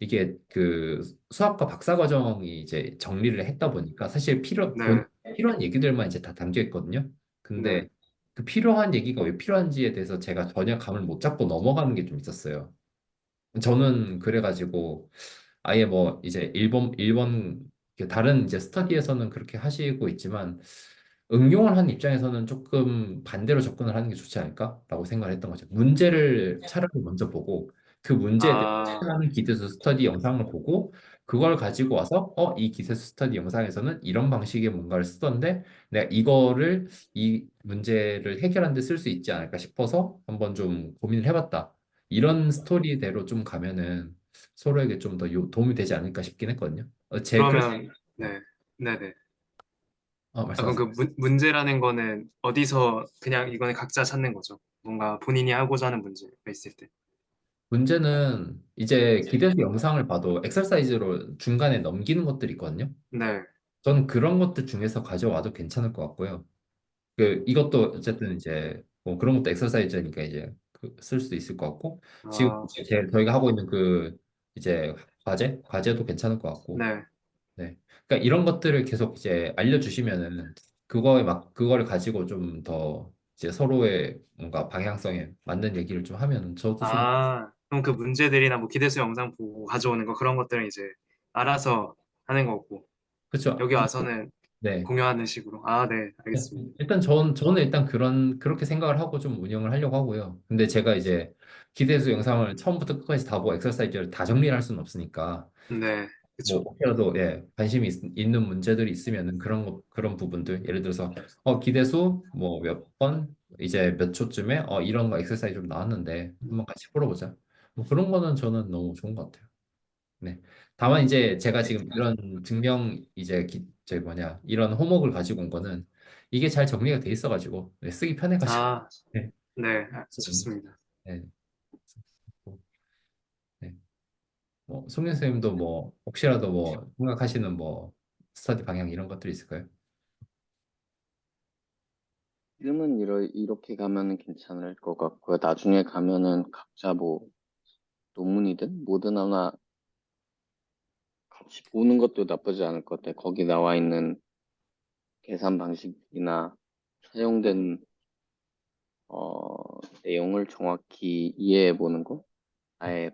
이게 그 수학과 박사 과정이 이제 정리를 했다 보니까 사실 네. 필요한 얘기들만 이제 다 담겨 있거든요. 근데 네. 그 필요한 얘기가 왜 필요한지에 대해서 제가 전혀 감을 못 잡고 넘어가는 게 좀 있었어요. 저는 그래가지고 아예 뭐 이제 일본 다른 이제 스터디에서는 그렇게 하시고 있지만 응용을 하는 입장에서는 조금 반대로 접근을 하는 게 좋지 않을까라고 생각을 했던 거죠. 문제를 차라리 먼저 보고 그 문제에 대해서 아, 하는 기대수 스터디 영상을 보고 그걸 가지고 와서 이 기대수 스터디 영상에서는 이런 방식의 뭔가를 쓰던데 내가 이거를 이 문제를 해결하는 데 쓸 수 있지 않을까 싶어서 한번 좀 고민을 해봤다. 이런 스토리대로 좀 가면은 서로에게 좀 더 도움이 되지 않을까 싶긴 했거든요. 그러면, 네. 네네. 아, 그럼 말씀하세요. 그 문제라는 거는 어디서 그냥 이거는 각자 찾는 거죠. 뭔가 본인이 하고자 하는 문제가 있을 때. 문제는 이제 기대수 영상을 봐도 엑서사이즈로 중간에 넘기는 것들이 있거든요. 네. 저는 그런 것들 중에서 가져와도 괜찮을 것 같고요. 이것도 어쨌든 이제 뭐 그런 것도 엑서사이즈니까 이제 쓸 수도 있을 것 같고 지금 아, 저희가 하고 있는 그 이제 과제도 괜찮을 것 같고 네. 네. 그러니까 이런 것들을 계속 이제 알려주시면은 그거에 막 그거를 가지고 좀 더 이제 서로의 뭔가 방향성에 맞는 얘기를 좀 하면 저도 좀 아, 그럼 그 문제들이나 뭐 기대수 영상 보고 가져오는 거 그런 것들은 이제 알아서 하는 거고 그렇죠. 여기 와서는 네. 공유하는 식으로. 아, 네. 알겠습니다. 일단 저는 일단 그렇게 생각을 하고 좀 운영을 하려고 하고요. 근데 제가 이제 기대수 영상을 처음부터 끝까지 다 보고 엑서사이즈를 다 정리를 할 수는 없으니까 네. 뭐 그쵸. 혹시라도 예, 관심이 있는 문제들이 있으면은 그런 부분들 예를 들어서 기대수 뭐 몇 번 이제 몇 초쯤에 이런 거 엑서사이즈 좀 나왔는데 한번 같이 풀어보자. 뭐 그런 거는 저는 너무 좋은 것 같아요. 네. 다만 이제 제가 지금 이런 증명 이제 저기 뭐냐 이런 호목을 가지고 온 거는 이게 잘 정리가 돼 있어가지고 네, 쓰기 편해가지고 아, 네. 네. 아, 좋습니다. 네. 네. 뭐 송윤 선생님도 뭐 혹시라도 뭐 생각하시는 뭐 스터디 방향 이런 것들이 있을까요? 지금은 이렇게 가면은 괜찮을 것 같고요. 나중에 가면은 각자 뭐 논문이든 뭐든 하나 같이 보는 것도 나쁘지 않을 것 같아요. 거기 나와 있는 계산 방식이나 사용된 내용을 정확히 이해해 보는 거. 아예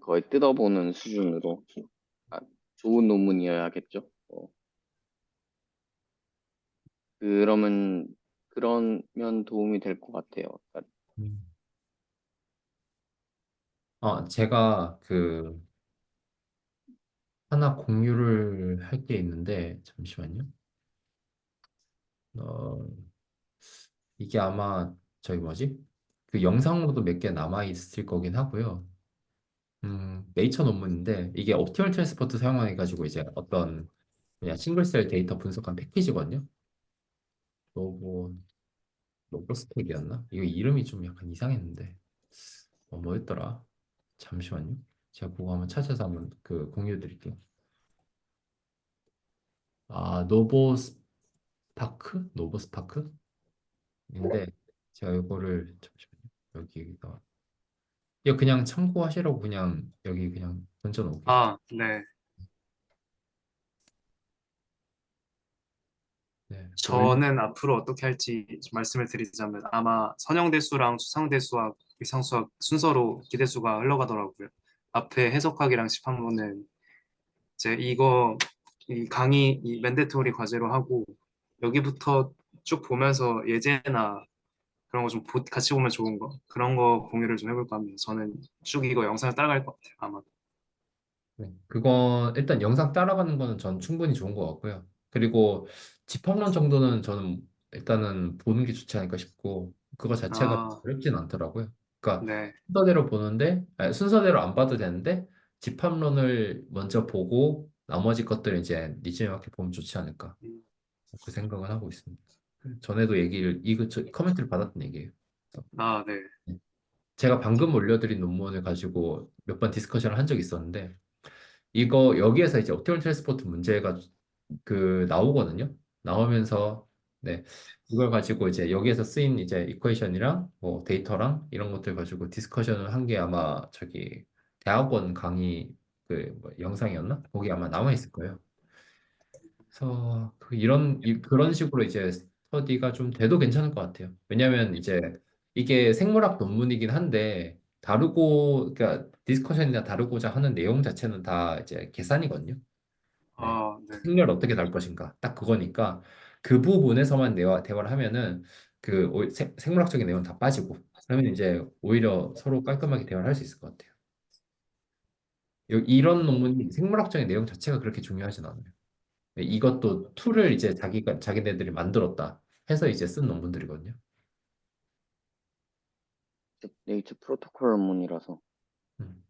거의 뜯어보는 수준으로 아, 좋은 논문이어야겠죠. 그러면 그러면 도움이 될 것 같아요. 그러니까 음. 제가 하나 공유를 할 게 있는데 잠시만요. 어, 이게 아마 저기 뭐지? 그 영상으로도 몇 개 남아 있을 거긴 하고요. 네이처 논문인데 이게 옵티멀 트랜스포트 사용해 가지고 이제 어떤 그냥 싱글셀 데이터 분석한 패키지거든요. 로보 로보스텍이었나? 이거 이름이 좀 약간 이상했는데 뭐였더라? 잠시만요. 제가 그거 한번 찾아서 한번 공유 드릴게요. 노보스파크인데 제가 이거를 잠시만요. 여기가 이거 그냥 참고하시라고 그냥 여기 그냥 던져놓을게요. 아, 네. 네. 원래 저는 앞으로 어떻게 할지 좀 말씀을 드리자면 아마 선형대수랑 수상대수와 위상수학 순서로 기대수가 흘러가더라고요. 앞에 해석학이랑 집합론은 이제 이 강의 이 맨데토리 과제로 하고 여기부터 쭉 보면서 예제나 그런 거 좀 같이 보면 좋은 거 그런 거 공유를 좀 해볼까 합니다. 저는 쭉 이거 영상을 따라갈 것 같아요. 아마. 네. 그거 일단 영상 따라가는 거는 전 충분히 좋은 것 같고요. 그리고 집합론 정도는 저는 일단은 보는 게 좋지 않을까 싶고 그거 자체가 아, 어렵진 않더라고요. 그러니까 네. 순서대로 보는데 아니, 순서대로 안 봐도 되는데 집합론을 먼저 보고 나머지 것들 이제 니즈에 맞게 보면 좋지 않을까 음, 그 생각은 하고 있습니다. 전에도 얘기를 커멘트를 받았던 얘기예요. 그래서 아, 네. 제가 방금 올려드린 논문을 가지고 몇 번 디스커션을 한 적이 있었는데 이거 여기에서 이제 옵티멀 트랜스포트 문제가 나오거든요. 나오면서 네 이걸 가지고 이제 여기에서 쓰인 이제 이퀘이션이랑 뭐 데이터랑 이런 것들 가지고 디스커션을 한 게 아마 저기 대학원 강의 뭐 영상이었나? 거기 아마 남아 있을 거예요. 그래서 그런 식으로 이제 스터디가 좀 돼도 괜찮을 것 같아요. 왜냐하면 이제 이게 생물학 논문이긴 한데 그러니까 디스커션이나 다루고자 하는 내용 자체는 다 이제 계산이거든요. 네. 아, 네. 생략을 어떻게 다룰 것인가 딱 그거니까 그 부분에서만 대화를 하면은 생물학적인 내용은 다 빠지고 그러면 이제 오히려 서로 깔끔하게 대화를 할 수 있을 것 같아요. 이런 논문이 생물학적인 내용 자체가 그렇게 중요하진 않아요. 네, 이것도 툴을 이제 자기네들이 만들었다 해서 이제 쓴 논문들이거든요. 네이처 프로토콜문이라서. 음.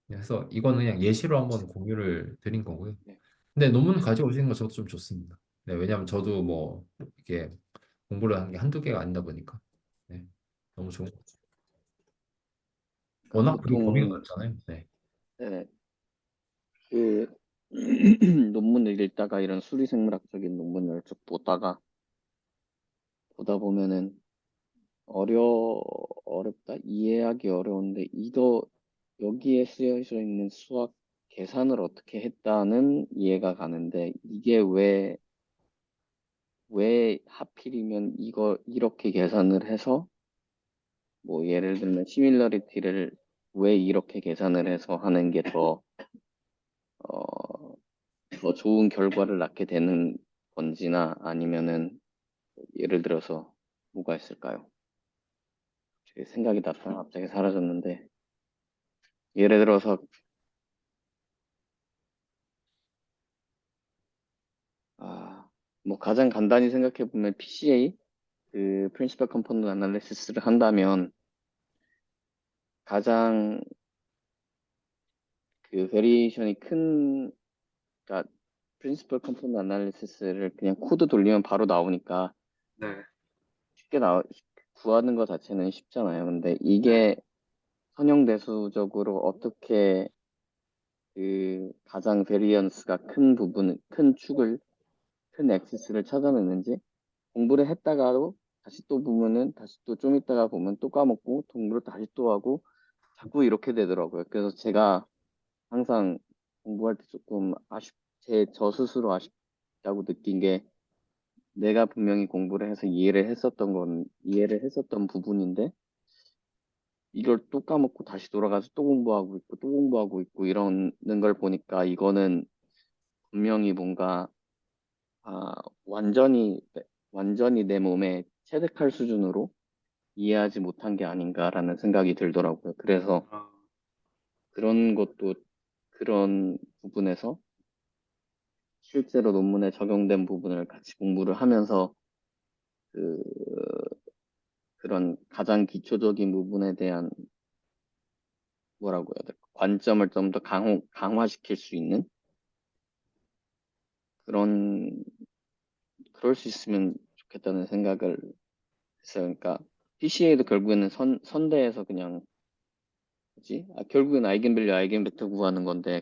그래서 이거는 그냥 예시로 한번 공유를 드린 거고요. 네. 근데 논문 가지고 오시는 거 저도 좀 좋습니다. 네, 왜냐하면 저도 뭐 이게 공부를 한 게 한두 개가 아니다 보니까 네, 너무 좋은 것 같아요. 그러니까 워낙 그리고 범위가 보통 넓잖아요. 네. 네, 그 논문을 읽다가 이런 수리생물학적인 논문을 쭉 보다 보면은 어렵다? 이해하기 어려운데 이거 여기에 쓰여져 있는 수학 계산을 어떻게 했다는 이해가 가는데 이게 왜 하필이면 이거 이렇게 계산을 해서 뭐 예를 들면 시밀러리티를 왜 이렇게 계산을 해서 하는 게 어, 더 좋은 결과를 낳게 되는 건지나 아니면은 예를 들어서 뭐가 있을까요? 제 생각이 났다가 갑자기 사라졌는데 예를 들어서 뭐 가장 간단히 생각해 보면 PCA 그 Principal Component Analysis를 한다면 가장 그 베리에이션이 큰 그러니까 Principal Component Analysis를 그냥 코드 돌리면 바로 나오니까 네. 쉽게 구하는 것 자체는 쉽잖아요. 근데 네. 이게 선형대수적으로 어떻게 그 가장 베리언스가 큰 큰 축을, 큰 엑시스를 찾아내는지 공부를 했다가도 다시 또 보면은 다시 또 좀 있다가 보면 또 까먹고 공부를 다시 또 하고 자꾸 이렇게 되더라고요. 그래서 제가 항상 공부할 때 조금 저 스스로 아쉽다고 느낀 게 내가 분명히 공부를 해서 이해를 했었던 부분인데 이걸 또 까먹고 다시 돌아가서 또 공부하고 있고 이러는 걸 보니까 이거는 분명히 뭔가 아, 완전히 완전히 내 몸에 체득할 수준으로 이해하지 못한 게 아닌가라는 생각이 들더라고요. 그래서 아, 그런 것도 그런 부분에서 실제로 논문에 적용된 부분을 같이 공부를 하면서 그 그런 가장 기초적인 부분에 대한 뭐라고 해야 될까? 관점을 좀 더 강화시킬 수 있는 그런 그럴 수 있으면 좋겠다는 생각을 했어요. 그러니까 PCA도 결국에는 선대에서 그냥 뭐지? 결국엔 아이겐밸류, 아이겐벡터 구하는 건데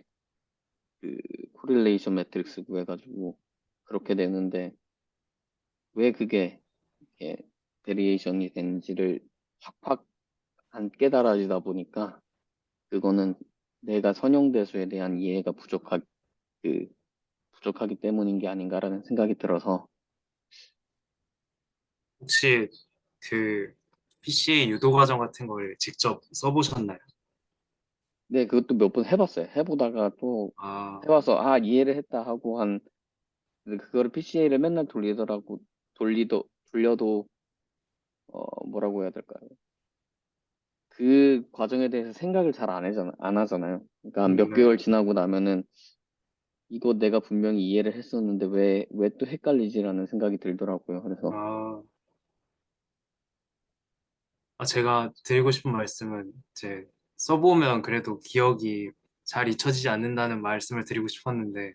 그 코릴레이션 매트릭스 구해가지고 그렇게 되는데 왜 그게 이렇게 베리에이션이 되는지를 확확 안 깨달아지다 보니까 그거는 내가 선형대수에 대한 이해가 그, 부족하기 때문인 게 아닌가라는 생각이 들어서 혹시 그 PCA 유도 과정 같은 걸 직접 써보셨나요? 네, 그것도 몇 번 해봤어요. 해보다가 또 아, 해봐서 이해를 했다 하고 그거를 PCA를 맨날 돌려도 뭐라고 해야 될까요? 그 과정에 대해서 생각을 잘 안 하잖아요. 그러니까 몇 네. 개월 지나고 나면은 이거 내가 분명히 이해를 했었는데 왜 또 헷갈리지라는 생각이 들더라고요. 그래서 아, 제가 드리고 싶은 말씀은 이제 써보면 그래도 기억이 잘 잊혀지지 않는다는 말씀을 드리고 싶었는데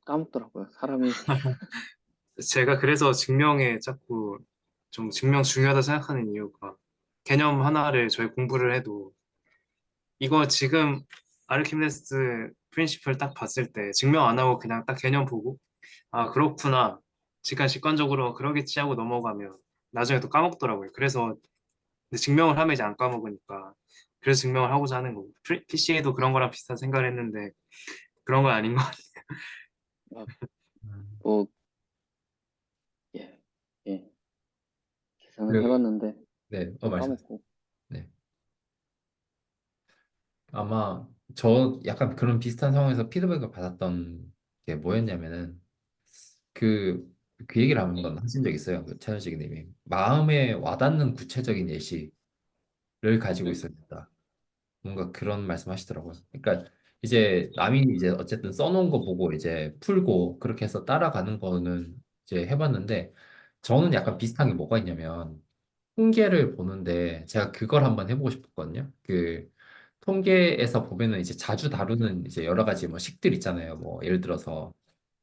까먹더라고요. 사람이. 제가 그래서 증명에 자꾸 좀 증명 중요하다 생각하는 이유가 개념 하나를 저희 공부를 해도 이거 지금 아르키메데스 프린시플 딱 봤을 때 증명 안 하고 그냥 딱 개념 보고 아 그렇구나 직관적으로 그러겠지 하고 넘어가면 나중에 또 까먹더라고요. 그래서 근데 증명을 하면 이제 안 까먹으니까 그래서 증명을 하고자 하는 거고 PC에도 그런 거랑 비슷한 생각을 했는데 그런 건 아닌 것 같아요. 아, 음. 뭐, 예, 예, 계산을 그, 해봤는데 네, 또 말씀하세요. 까먹고. 네. 아마 저 약간 그런 비슷한 상황에서 피드백을 받았던 게 뭐였냐면은 그, 그 얘기를 한번 하신 적 있어요. 그 차현식 님이. 마음에 와닿는 구체적인 예시를 가지고 있어야 된다. 뭔가 그런 말씀 하시더라고요. 그러니까 이제 남이 이제 어쨌든 써놓은 거 보고 이제 풀고 그렇게 해서 따라가는 거는 이제 해봤는데 저는 약간 비슷한 게 뭐가 있냐면 통계를 보는데 제가 그걸 한번 해보고 싶었거든요. 그 통계에서 보면은 이제 자주 다루는 이제 여러 가지 뭐 식들 있잖아요. 뭐 예를 들어서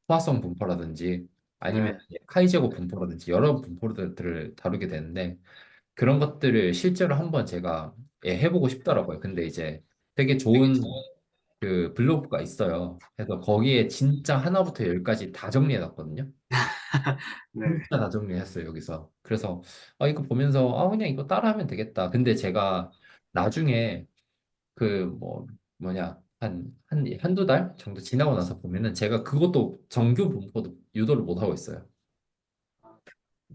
포화성 분포라든지 아니면 네, 이제 카이제고 분포라든지 여러 분포들을 다루게 되는데 그런 것들을 실제로 한번 제가 해보고 싶더라고요. 근데 이제 되게 좋은 그 블로그가 있어요. 그래서 거기에 진짜 하나부터 열까지 다 정리해놨거든요. 네. 진짜 다 정리했어요, 여기서. 그래서 이거 보면서 그냥 이거 따라하면 되겠다. 근데 제가 나중에 그 뭐냐 한두 달 정도 지나고 나서 보면은 제가 그것도 정규 분포도 유도를 못 하고 있어요.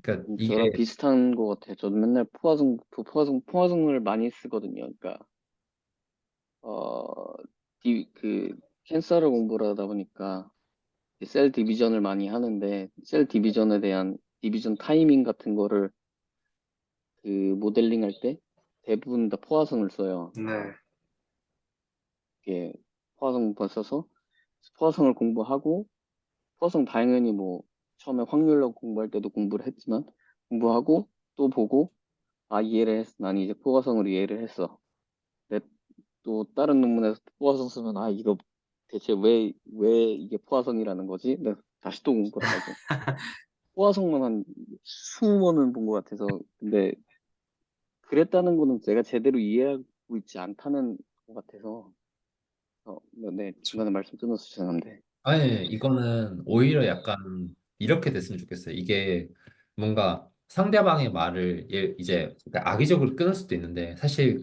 그러니까 저랑 이게 비슷한 것 같아요. 저도 맨날 포화성을 많이 쓰거든요. 그러니까 어, 그 캔서를 공부를 하다 보니까 셀 디비전을 많이 하는데 셀 디비전에 대한 디비전 타이밍 같은 거를 그 모델링 할 때 대부분 다 포화성을 써요. 네. 이게 포화성 써서 포화성을 공부하고 포화성 당연히 뭐 처음에 확률로 공부할 때도 공부를 했지만 공부하고 또 보고 이해를 했어. 난 이제 포화성으로 이해를 했어. 근데 또 다른 논문에서 포화성 쓰면 이거 대체 왜 이게 포화성이라는 거지? 근데 다시 또 공부를 하고 포화성만 한 20번은 본 것 같아서 근데 그랬다는 거는 제가 제대로 이해하고 있지 않다는 것 같아서 네, 중간에 말씀 끊어서 죄송한데 아니, 이거는 오히려 약간 이렇게 됐으면 좋겠어요. 이게 뭔가 상대방의 말을 이제 그러니까 악의적으로 끊을 수도 있는데 사실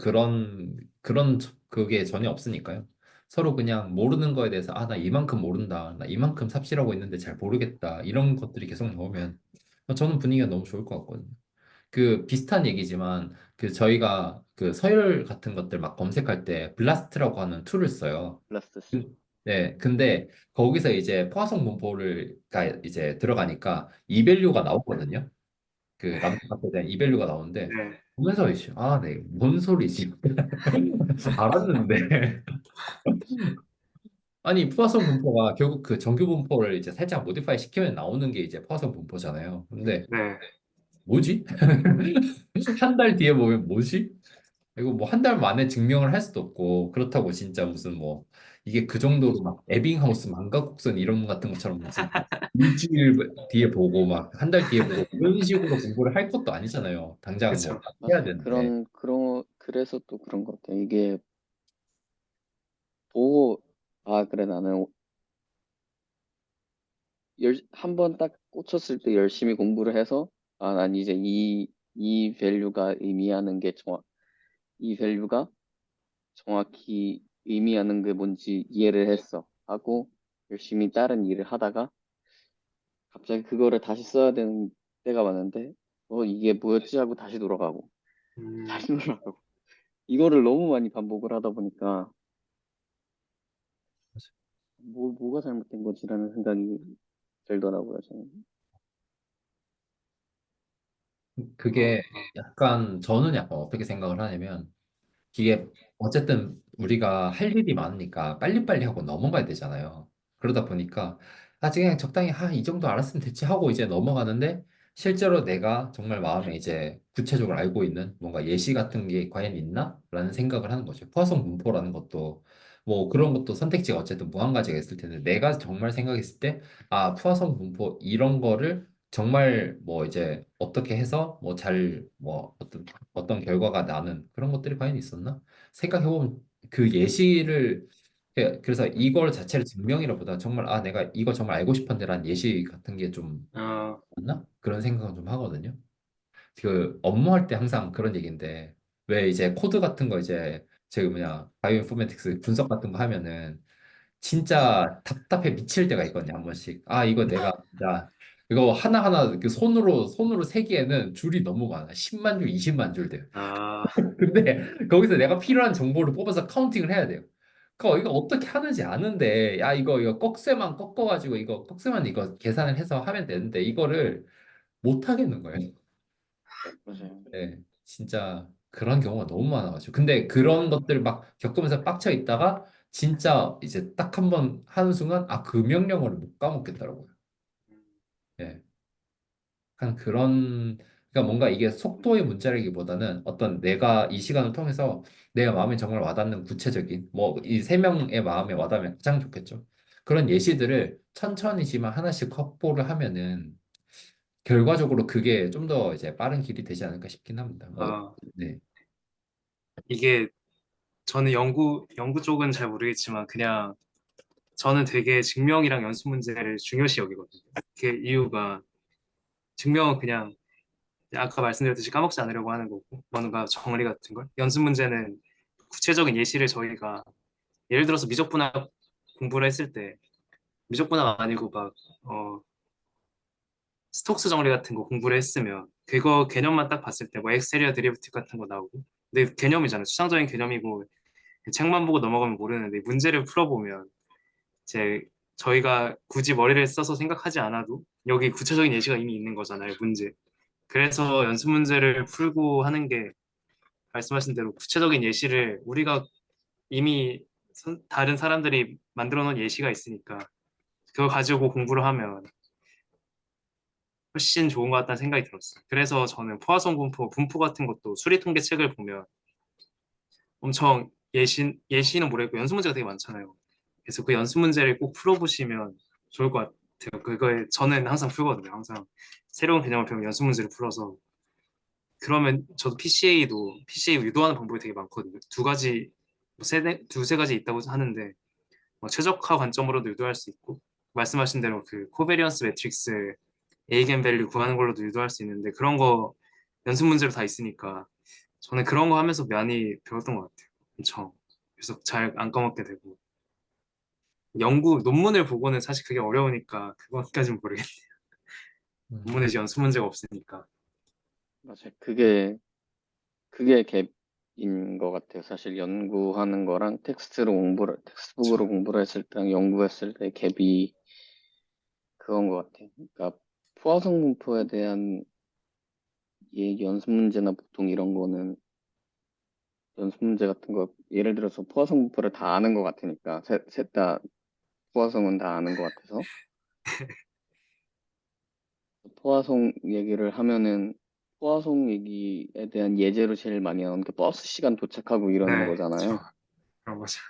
그게 전혀 없으니까요. 서로 그냥 모르는 거에 대해서 나 이만큼 모른다. 나 이만큼 삽질하고 있는데 잘 모르겠다. 이런 것들이 계속 나오면 저는 분위기가 너무 좋을 것 같거든요. 그 비슷한 얘기지만 그 저희가 그 서열 같은 것들 막 검색할 때 블라스트라고 하는 툴을 써요. 블라스터스 네, 근데 거기서 이제 포화성 분포가 이제 들어가니까 이밸류가 나오거든요. 그 람다값에 대한 이밸류가 나오는데 네. 보면서 이제 네, 뭔 소리지? 알았는데 아니 포화성 분포가 결국 그 정규 분포를 이제 살짝 모디파이 시키면 나오는 게 이제 포화성 분포잖아요. 근데 네. 뭐지? 한 달 뒤에 보면 뭐지? 이거 뭐 한 달 만에 증명을 할 수도 없고 그렇다고 진짜 무슨 뭐 이게 그 정도로 막 에빙하우스 망각곡선 이런 것 같은 것처럼 무슨 일주일 뒤에 보고 막 한 달 뒤에 보고 이런 식으로 공부를 할 것도 아니잖아요. 당장 뭐 그쵸. 해야 맞아요. 되는데. 그래서 또 그런 것 같아요. 이게 보고 그래 나는 한 번 딱 꽂혔을 때 열심히 공부를 해서 난 이제 이 밸류가 의미하는 게 이 밸류가 정확히 의미하는 게 뭔지 이해를 했어 하고 열심히 다른 일을 하다가 갑자기 그거를 다시 써야 되는 때가 많은데 이게 뭐였지 하고 다시 돌아가고 다시 돌아가고 이거를 너무 많이 반복을 하다 보니까 뭐가 잘못된 거지라는 생각이 들더라고요, 저는. 어, 그게 약간 저는 약간 어떻게 생각을 하냐면 이게 어쨌든 우리가 할 일이 많으니까 빨리빨리 하고 넘어가야 되잖아요. 그러다 보니까 그냥 적당히 이 정도 알았으면 됐지 하고 이제 넘어가는데 실제로 내가 정말 마음에 이제 구체적으로 알고 있는 뭔가 예시 같은 게 과연 있나? 라는 생각을 하는 거죠. 포화성 분포라는 것도 뭐 그런 것도 선택지가 어쨌든 무한 가지가 있을 텐데 내가 정말 생각했을 때 포화성 분포 이런 거를 정말 뭐 이제 어떻게 해서 뭐 잘 뭐 어떤 결과가 나는 그런 것들이 과연 있었나? 생각해보면 그 예시를 그래서 이걸 자체를 증명이라보다 정말 내가 이거 정말 알고 싶었는데라는 예시 같은 게 좀 어, 있나? 그런 생각은 좀 하거든요. 그 업무할 때 항상 그런 얘기인데 왜 이제 코드 같은 거 이제 저기 뭐냐 바이오인포메틱스 분석 같은 거 하면은 진짜 답답해 미칠 때가 있거든요, 한 번씩. 이거 내가 진짜 이거 하나하나 그 손으로 세기에는 줄이 너무 많아. 10만 줄, 20만 줄 돼요. 아, 근데 거기서 내가 필요한 정보를 뽑아서 카운팅을 해야 돼요. 이거 어떻게 하는지 아는데, 이거 꺽쇠만 꺾어가지고 꺽쇠만 이거 계산을 해서 하면 되는데, 이거를 못 하겠는 거예요. 맞아요. 네, 진짜 그런 경우가 너무 많아가지고. 근데 그런 것들 막 겪으면서 빡쳐 있다가, 진짜 이제 딱 한 번 하는 순간, 그 명령어를 못 까먹겠더라고요. 예. 약간 그러니까 뭔가 이게 속도의 문제라기보다는 어떤 내가 이 시간을 통해서 내가 마음에 정말 와닿는 구체적인, 뭐, 이 세 명의 마음에 와닿으면 가장 좋겠죠. 그런 예시들을 천천히지만 하나씩 확보를 하면은 결과적으로 그게 좀 더 이제 빠른 길이 되지 않을까 싶긴 합니다. 아, 네. 이게 저는 연구 쪽은 잘 모르겠지만 그냥 저는 되게 증명이랑 연습 문제를 중요시 여기거든요. 그 이유가 증명은 그냥 아까 말씀드렸듯이 까먹지 않으려고 하는 거고 뭔가 정리 같은 걸 연습 문제는 구체적인 예시를 저희가 예를 들어서 미적분학 공부를 했을 때 미적분학 아니고 막 스톡스 정리 같은 거 공부를 했으면 그거 개념만 딱 봤을 때 뭐 엑셀이나 데리베티브 같은 거 나오고 근데 개념이잖아요. 추상적인 개념이고 책만 보고 넘어가면 모르는데 문제를 풀어보면 제 저희가 굳이 머리를 써서 생각하지 않아도 여기 구체적인 예시가 이미 있는 거잖아요, 문제. 그래서 연습 문제를 풀고 하는 게 말씀하신 대로 구체적인 예시를 우리가 이미 다른 사람들이 만들어 놓은 예시가 있으니까 그거 가지고 공부를 하면 훨씬 좋은 것 같다는 생각이 들었어요. 그래서 저는 포화성 분포 같은 것도 수리 통계 책을 보면 엄청 예시는 모르겠고 연습 문제가 되게 많잖아요. 그래서 그 연습 문제를 꼭 풀어보시면 좋을 것 같아요. 그거에 저는 항상 풀거든요. 항상 새로운 개념을 배우면 연습 문제를 풀어서 그러면 저도 PCA 유도하는 방법이 되게 많거든요. 두 가지, 두세 가지 있다고 하는데 뭐 최적화 관점으로도 유도할 수 있고 말씀하신 대로 그 코베리언스 매트릭스 에이겐밸류 구하는 걸로도 유도할 수 있는데 그런 거 연습 문제로 다 있으니까 저는 그런 거 하면서 많이 배웠던 것 같아요. 엄청. 그래서 잘 안 까먹게 되고. 연구, 논문을 보고는 사실 그게 어려우니까 그것까진 모르겠네요. 음, 논문에 이제 연습 문제가 없으니까. 맞아요. 그게 갭인 것 같아요. 사실 연구하는 거랑 텍스트북으로 그렇죠. 공부를 했을 때랑 연구했을 때 갭이 그건 것 같아요. 그러니까 포화성 분포에 대한 연습 문제나 보통 이런 거는 연습 문제 같은 거 예를 들어서 포화성 분포를 다 아는 것 같으니까 셋 다 포화성은 다 아는 것 같아서 포화성 얘기를 하면은 포화성 얘기에 대한 예제로 제일 많이 나오는 게 버스 시간 도착하고 이러는 네, 그렇죠. 거잖아요. 그런 거죠.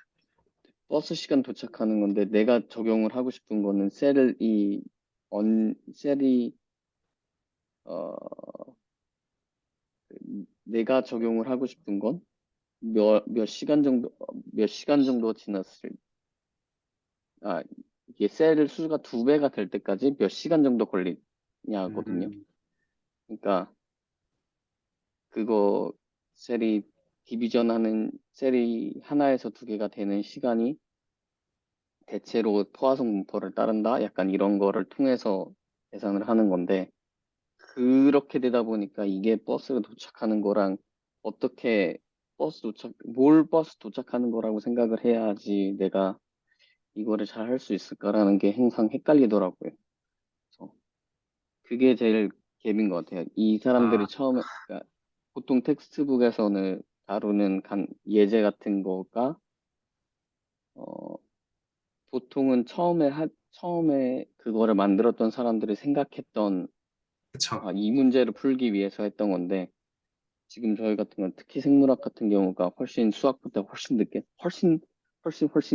버스 시간 도착하는 건데 내가 적용을 하고 싶은 거는 셀이 어 내가 적용을 하고 싶은 건 몇 시간 정도 지났을 아 이게 셀 수가 두 배가 될 때까지 몇 시간 정도 걸리냐거든요. 음, 그러니까 그거 셀이 디비전 하는 셀이 하나에서 두 개가 되는 시간이 대체로 포화성 분포를 따른다? 약간 이런 거를 통해서 계산을 하는 건데, 그렇게 되다 보니까 이게 버스가 도착하는 거랑 어떻게 뭘 버스 도착하는 거라고 생각을 해야지 내가 이거를 잘 할 수 있을까라는 게 항상 헷갈리더라고요. 그래서 그게 제일 갭인 것 같아요. 이 사람들이 아, 처음에, 그러니까 보통 텍스트북에서는 다루는 예제 같은 거가, 어, 보통은 처음에 그거를 만들었던 사람들이 생각했던, 그쵸. 이 문제를 풀기 위해서 했던 건데, 지금 저희 같은 건 특히 생물학 같은 경우가 훨씬 수학보다 훨씬 늦게, 훨씬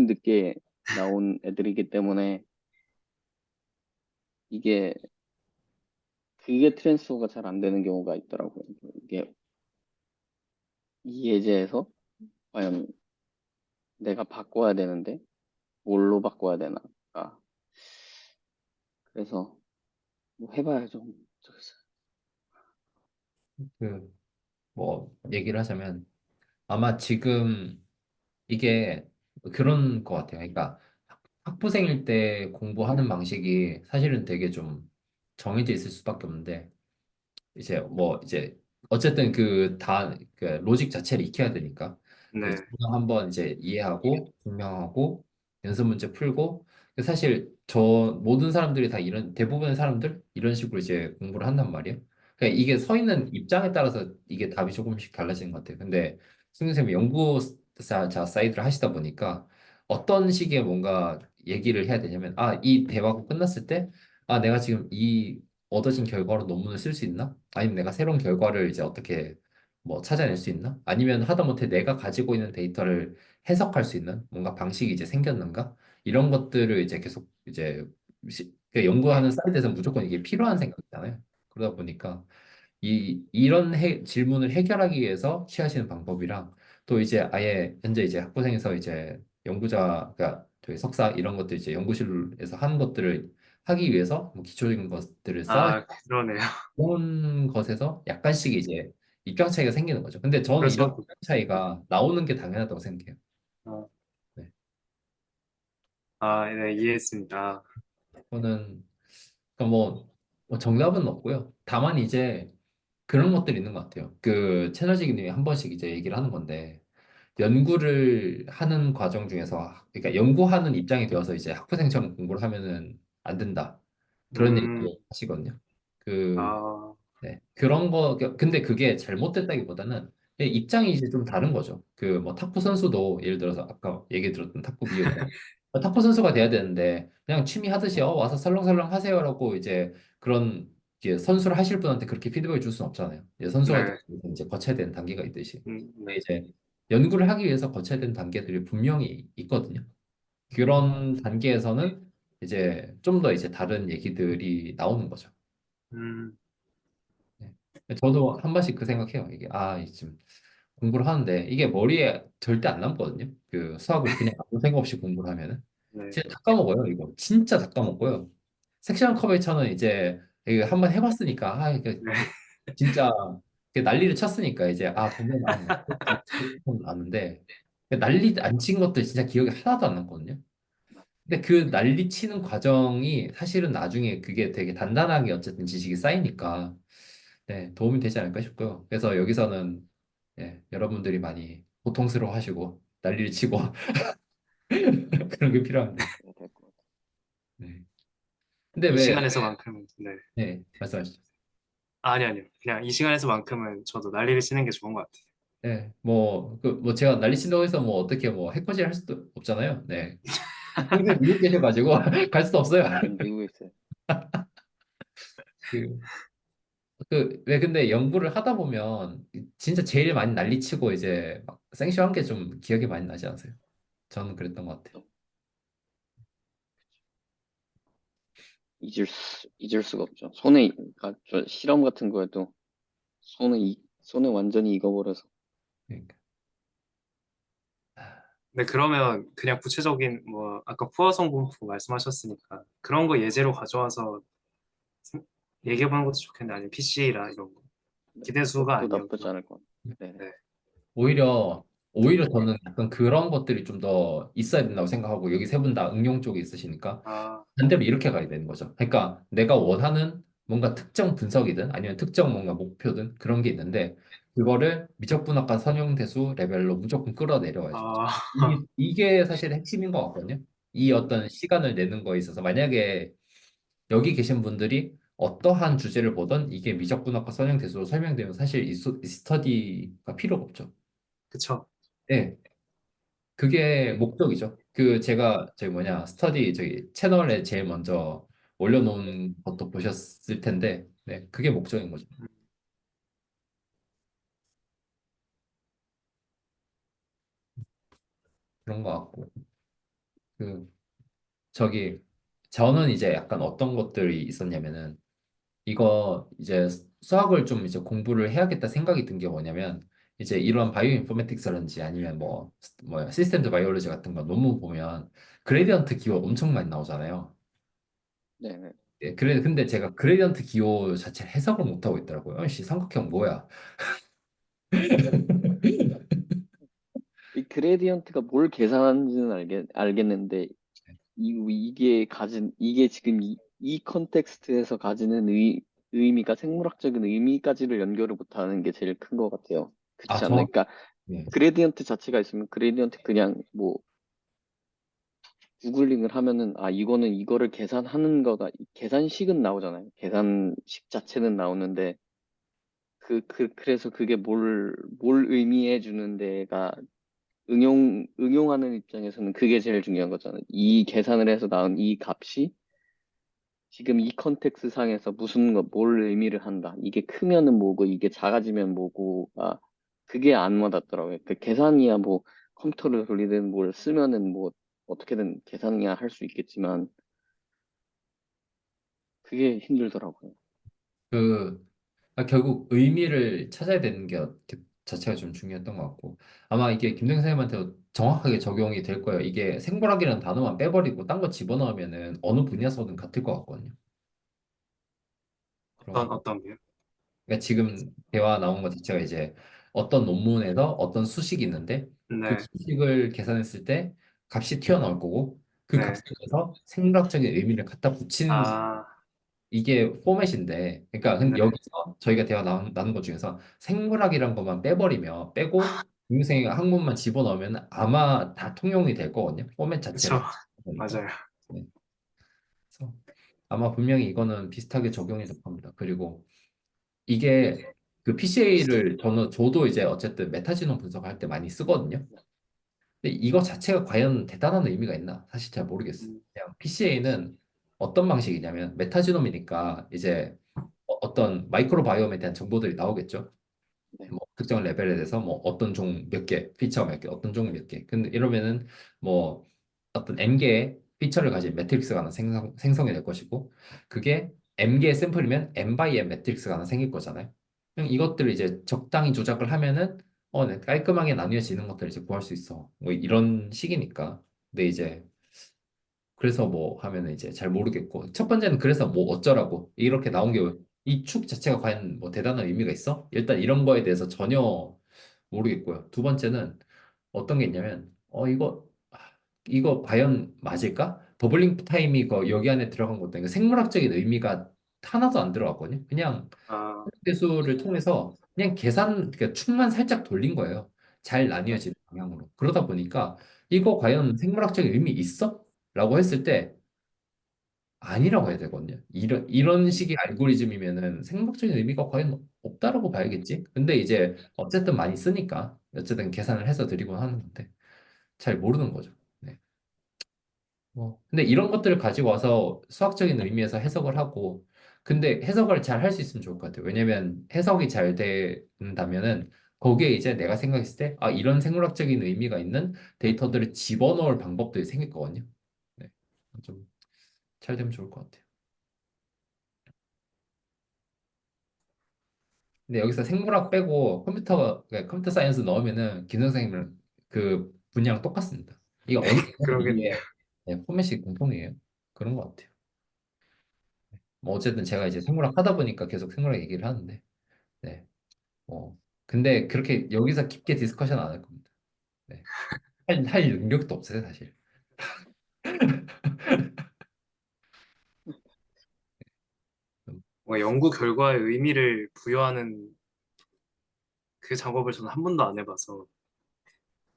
늦게 나온 애들이기 때문에 이게, 그게 트랜스퍼가 잘 안 되는 경우가 있더라고요. 이게 이 예제에서 과연 내가 바꿔야 되는데 뭘로 바꿔야 되나. 아, 그래서 뭐 해봐야죠. 저기서. 그 뭐 얘기를 하자면 아마 지금 이게 그런 것 같아요. 그러니까 학부생일 때 공부하는 방식이 사실은 되게 좀 정해져 있을 수밖에 없는데 이제 뭐 이제 어쨌든 그 로직 자체를 익혀야 되니까 그 네. 한번 이제 이해하고 증명하고 연습 문제 풀고 사실 저 모든 사람들이 다 이런 대부분의 사람들 이런 식으로 이제 공부를 한단 말이에요. 그러니까 이게 서 있는 입장에 따라서 이게 답이 조금씩 달라지는 것 같아요. 근데 승윤 쌤이 연구자 사이드를 하시다 보니까 어떤 식의 뭔가 얘기를 해야 되냐면 이 대화가 끝났을 때 내가 지금 이 얻어진 결과로 논문을 쓸 수 있나? 아니면 내가 새로운 결과를 이제 어떻게 뭐 찾아낼 수 있나? 아니면 하다못해 내가 가지고 있는 데이터를 해석할 수 있는 뭔가 방식이 이제 생겼는가? 이런 것들을 이제 계속 이제 그러니까 연구하는 사이트에서 무조건 이게 필요한 생각이잖아요. 그러다 보니까 이런 질문을 해결하기 위해서 취하시는 방법이랑 또 이제 아예 현재 이제 학부생에서 이제 연구자, 저희 석사 이런 것들 이제 연구실에서 하는 것들을 하기 위해서 뭐 기초적인 것들을 쌓아 아, 그러네요. 온 것에서 약간씩 이제 입장 차이가 생기는 거죠. 근데 저는 이런 그래서, 입장 차이가 나오는 게 당연하다고 생각해요. 어, 네. 네, 이해했습니다. 저는 그러니까 뭐 정답은 없고요. 다만 이제 그런 것들이 있는 것 같아요. 그 채널지기님이 한 번씩 이제 얘기를 하는 건데 연구를 하는 과정 중에서 그러니까 연구하는 입장이 되어서 이제 학부생처럼 공부를 하면은 안 된다. 그런 얘기를 음, 하시거든요. 그 아, 네. 그런 거, 근데 그게 잘못됐다기보다는 그냥 입장이 이제 좀 다른 거죠. 그 뭐 탁구 선수도 예를 들어서 아까 얘기 들었던 탁구 비유처럼 탁구 선수가 돼야 되는데 그냥 취미 하듯이 와서 설렁설렁 하세요라고 이제 그런 이제 선수를 하실 분한테 그렇게 피드백을 줄 수는 없잖아요. 이제 선수가 네, 되면 이제 거쳐야 되는 단계가 있듯이. 근데 네. 이제 연구를 하기 위해서 거쳐야 되는 단계들이 분명히 있거든요. 그런 단계에서는 이제 좀 더 이제 다른 얘기들이 나오는 거죠. 음, 네. 저도 한 번씩 그 생각해요. 이게 지금 공부를 하는데 이게 머리에 절대 안 남거든요. 그 수학을 그냥 아무 생각 없이 공부를 하면은 네, 진짜 다 까먹어요. 이거 진짜 다 까먹고요. 섹션 커베이처는 이제 이거 한번 해봤으니까 이게 네. 진짜 이렇게 난리를 쳤으니까 이제 보면 맞겠지 아는데 난리 안 친 것들 진짜 기억이 하나도 안 남거든요. 근데 그 난리 치는 과정이 사실은 나중에 그게 되게 단단하게 어쨌든 지식이 쌓이니까 네, 도움이 되지 않을까 싶고요. 그래서 여기서는 여러분들이 많이 고통스러워하시고 난리를 치고 그런 게 필요합니다. 그래야 될것 같아요. 네. 근데 이 왜, 시간에서만큼은, 네. 말씀하시죠. 아니요. 그냥 이 시간에서만큼은 저도 난리를 치는 게 좋은 것 같아요. 네, 뭐 제가 난리 친다고 해서 뭐 어떻게 뭐 해코지를 할 수도 없잖아요. 네. 평소에 미국 계셔가지고 갈 수도 없어요. 전 미국에 있어요. 그, 왜 근데 연구를 하다 보면 진짜 제일 많이 난리치고 이제 막 생쇼한 게 좀 기억이 많이 나지 않으세요? 저는 그랬던 것 같아요. 잊을 수가 없죠. 저 실험 같은 거에도 손에 완전히 익어버려서. 그러니까. 네, 그러면 그냥 구체적인, 뭐, 아까 푸어성 분포 말씀하셨으니까 그런 거 예제로 가져와서 얘기해보는 것도 좋겠는데, 아니면 PC라 이런 거. 네, 기대수가 그것도 나쁘지 아니어도. 않을 것 같아요. 네. 네. 오히려 저는 약간 그런 것들이 좀 더 있어야 된다고 생각하고 여기 세 분 다 응용 쪽에 있으시니까 아, 반대로 이렇게 가야 되는 거죠. 그러니까 내가 원하는 뭔가 특정 분석이든 아니면 특정 뭔가 목표든 그런 게 있는데 그거를 미적분학과 선형대수 레벨로 무조건 끌어내려야죠. 아, 이게 사실 핵심인 것 같거든요. 이 어떤 시간을 내는 거에 있어서 만약에 여기 계신 분들이 어떠한 주제를 보던 이게 미적분학과 선형대수로 설명되면 사실 이 스터디가 필요가 없죠. 그쵸. 네, 그게 목적이죠. 그 제가 저기 뭐냐 스터디 저기 채널에 제일 먼저 올려놓은 것도 보셨을 텐데, 네, 그게 목적인 거죠. 그런 거 같고 그 저기 저는 이제 약간 어떤 것들이 있었냐면은 이거 이제 수학을 좀 이제 공부를 해야겠다 생각이 든 게 뭐냐면 이제 이런 바이오 인포메틱스라든지 아니면 뭐 시스템즈 바이올로지 같은 거 논문 보면 그레디언트 기호 엄청 많이 나오잖아요. 네네. 예, 근데 제가 그레디언트 기호 자체를 해석을 못 하고 있더라고요. 씨, 삼각형 뭐야? 이 그레디언트가 뭘 계산하는지는 알겠는데 이게 지금 이 컨텍스트에서 가지는 의미가 생물학적인 의미까지를 연결을 못하는 게 제일 큰 것 같아요. 아, 그렇지 않나요? 그러니까 네. 그레디언트 자체가 있으면 그레디언트 그냥 뭐 구글링을 하면은 아 이거는 이거를 계산하는 거다. 계산식은 나오잖아요. 계산식 자체는 나오는데 그래서 그게 뭘 의미해 주는 데가 응용하는 입장에서는 그게 제일 중요한 거잖아요. 이 계산을 해서 나온 이 값이 지금 이 컨텍스트 상에서 뭘 의미를 한다. 이게 크면은 뭐고, 이게 작아지면 뭐고, 그게 안 와닿더라고요. 그 계산이야 뭐, 컴퓨터를 돌리든 뭘 쓰면은 뭐, 어떻게든 계산이야 할 수 있겠지만, 그게 힘들더라고요. 그 결국 의미를 찾아야 되는 게 자체가 좀 중요했던 것 같고 아마 이게 김생 선생님한테 정확하게 적용이 될 거예요. 이게 생물학이라는 단어만 빼버리고 딴 거 집어넣으면은 어느 분야에서든 같을 것 같거든요. 그런 거. 어떤 게? 그러니까 지금 대화 나온 것 자체가 이제 어떤 논문에서 어떤 수식이 있는데 그 네, 수식을 계산했을 때 값이 튀어나올 거고 그 값에 네. 대해서 생물학적인 의미를 갖다 붙이는 아, 이게 포맷인데, 그러니까 네, 여기서 저희가 대화 나눈 것 중에서 생물학이란 것만 빼고 중생 학문만 집어넣으면 아마 다 통용이 될 거거든요. 포맷 자체를 그쵸. 보니까. 맞아요. 네. 그래서 아마 분명히 이거는 비슷하게 적용이 될 겁니다. 그리고 이게 그 PCA를 저도 이제 어쨌든 메타지놈 분석할 때 많이 쓰거든요. 근데 이거 자체가 과연 대단한 의미가 있나? 사실 잘 모르겠어요. 음, 그냥 PCA는 어떤 방식이냐면 메타지놈이니까 이제 어떤 마이크로바이옴에 대한 정보들이 나오겠죠. 네, 뭐 특정 레벨에 대해서 뭐 어떤 종 몇 개, 피처 몇 개, 어떤 종 몇 개. 근데 이러면은 뭐 어떤 M개의 피처를 가진 매트릭스가 하나 생성이 될 것이고 그게 M개의 샘플이면 M 바이 M 매트릭스가 하나 생길 거잖아요. 그럼 이것들을 이제 적당히 조작을 하면은 네, 깔끔하게 나뉘어지는 것들을 이제 구할 수 있어. 뭐 이런 식이니까. 근데 이제 그래서 뭐 하면은 이제 잘 모르겠고 첫 번째는 그래서 뭐 어쩌라고 이렇게 나온 게 이 축 자체가 과연 뭐 대단한 의미가 있어? 일단 이런 거에 대해서 전혀 모르겠고요. 두 번째는 어떤 게 있냐면 이거 과연 맞을까? 버블링 타임이 여기 안에 들어간 것도 아니고 생물학적인 의미가 하나도 안 들어갔거든요. 그냥 아, 배수를 통해서 그냥 그러니까 축만 살짝 돌린 거예요. 잘 네, 나뉘어지는 방향으로. 그러다 보니까 이거 과연 생물학적인 의미 있어? 라고 했을 때 아니라고 해야 되거든요. 이런 식의 알고리즘이면은 생물학적인 의미가 과연 없다라고 봐야겠지? 근데 이제 어쨌든 많이 쓰니까 어쨌든 계산을 해서 드리곤 하는 건데 잘 모르는 거죠. 네. 근데 이런 것들을 가지고 와서 수학적인 의미에서 해석을 하고, 근데 해석을 잘 할 수 있으면 좋을 것 같아요. 왜냐면 해석이 잘 된다면은 거기에 이제 내가 생각했을 때, 이런 생물학적인 의미가 있는 데이터들을 집어넣을 방법들이 생길 거거든요. 네. 좀 잘 되면 좋을 것 같아요. 근데 여기서 생물학 빼고 컴퓨터 사이언스 넣으면은 김 선생님은 그 분야랑 똑같습니다. 이게 어느 분야든 그러겠네요. 이게 네, 포맷이 공통이에요. 그런 것 같아요. 뭐 어쨌든 제가 이제 생물학 하다 보니까 계속 생물학 얘기를 하는데, 네. 뭐 근데 그렇게 여기서 깊게 디스커션 안 할 겁니다. 네. 할 능력도 없어요, 사실. 음, 뭐 연구 결과에 의미를 부여하는 그 작업을 저는 한 번도 안 해봐서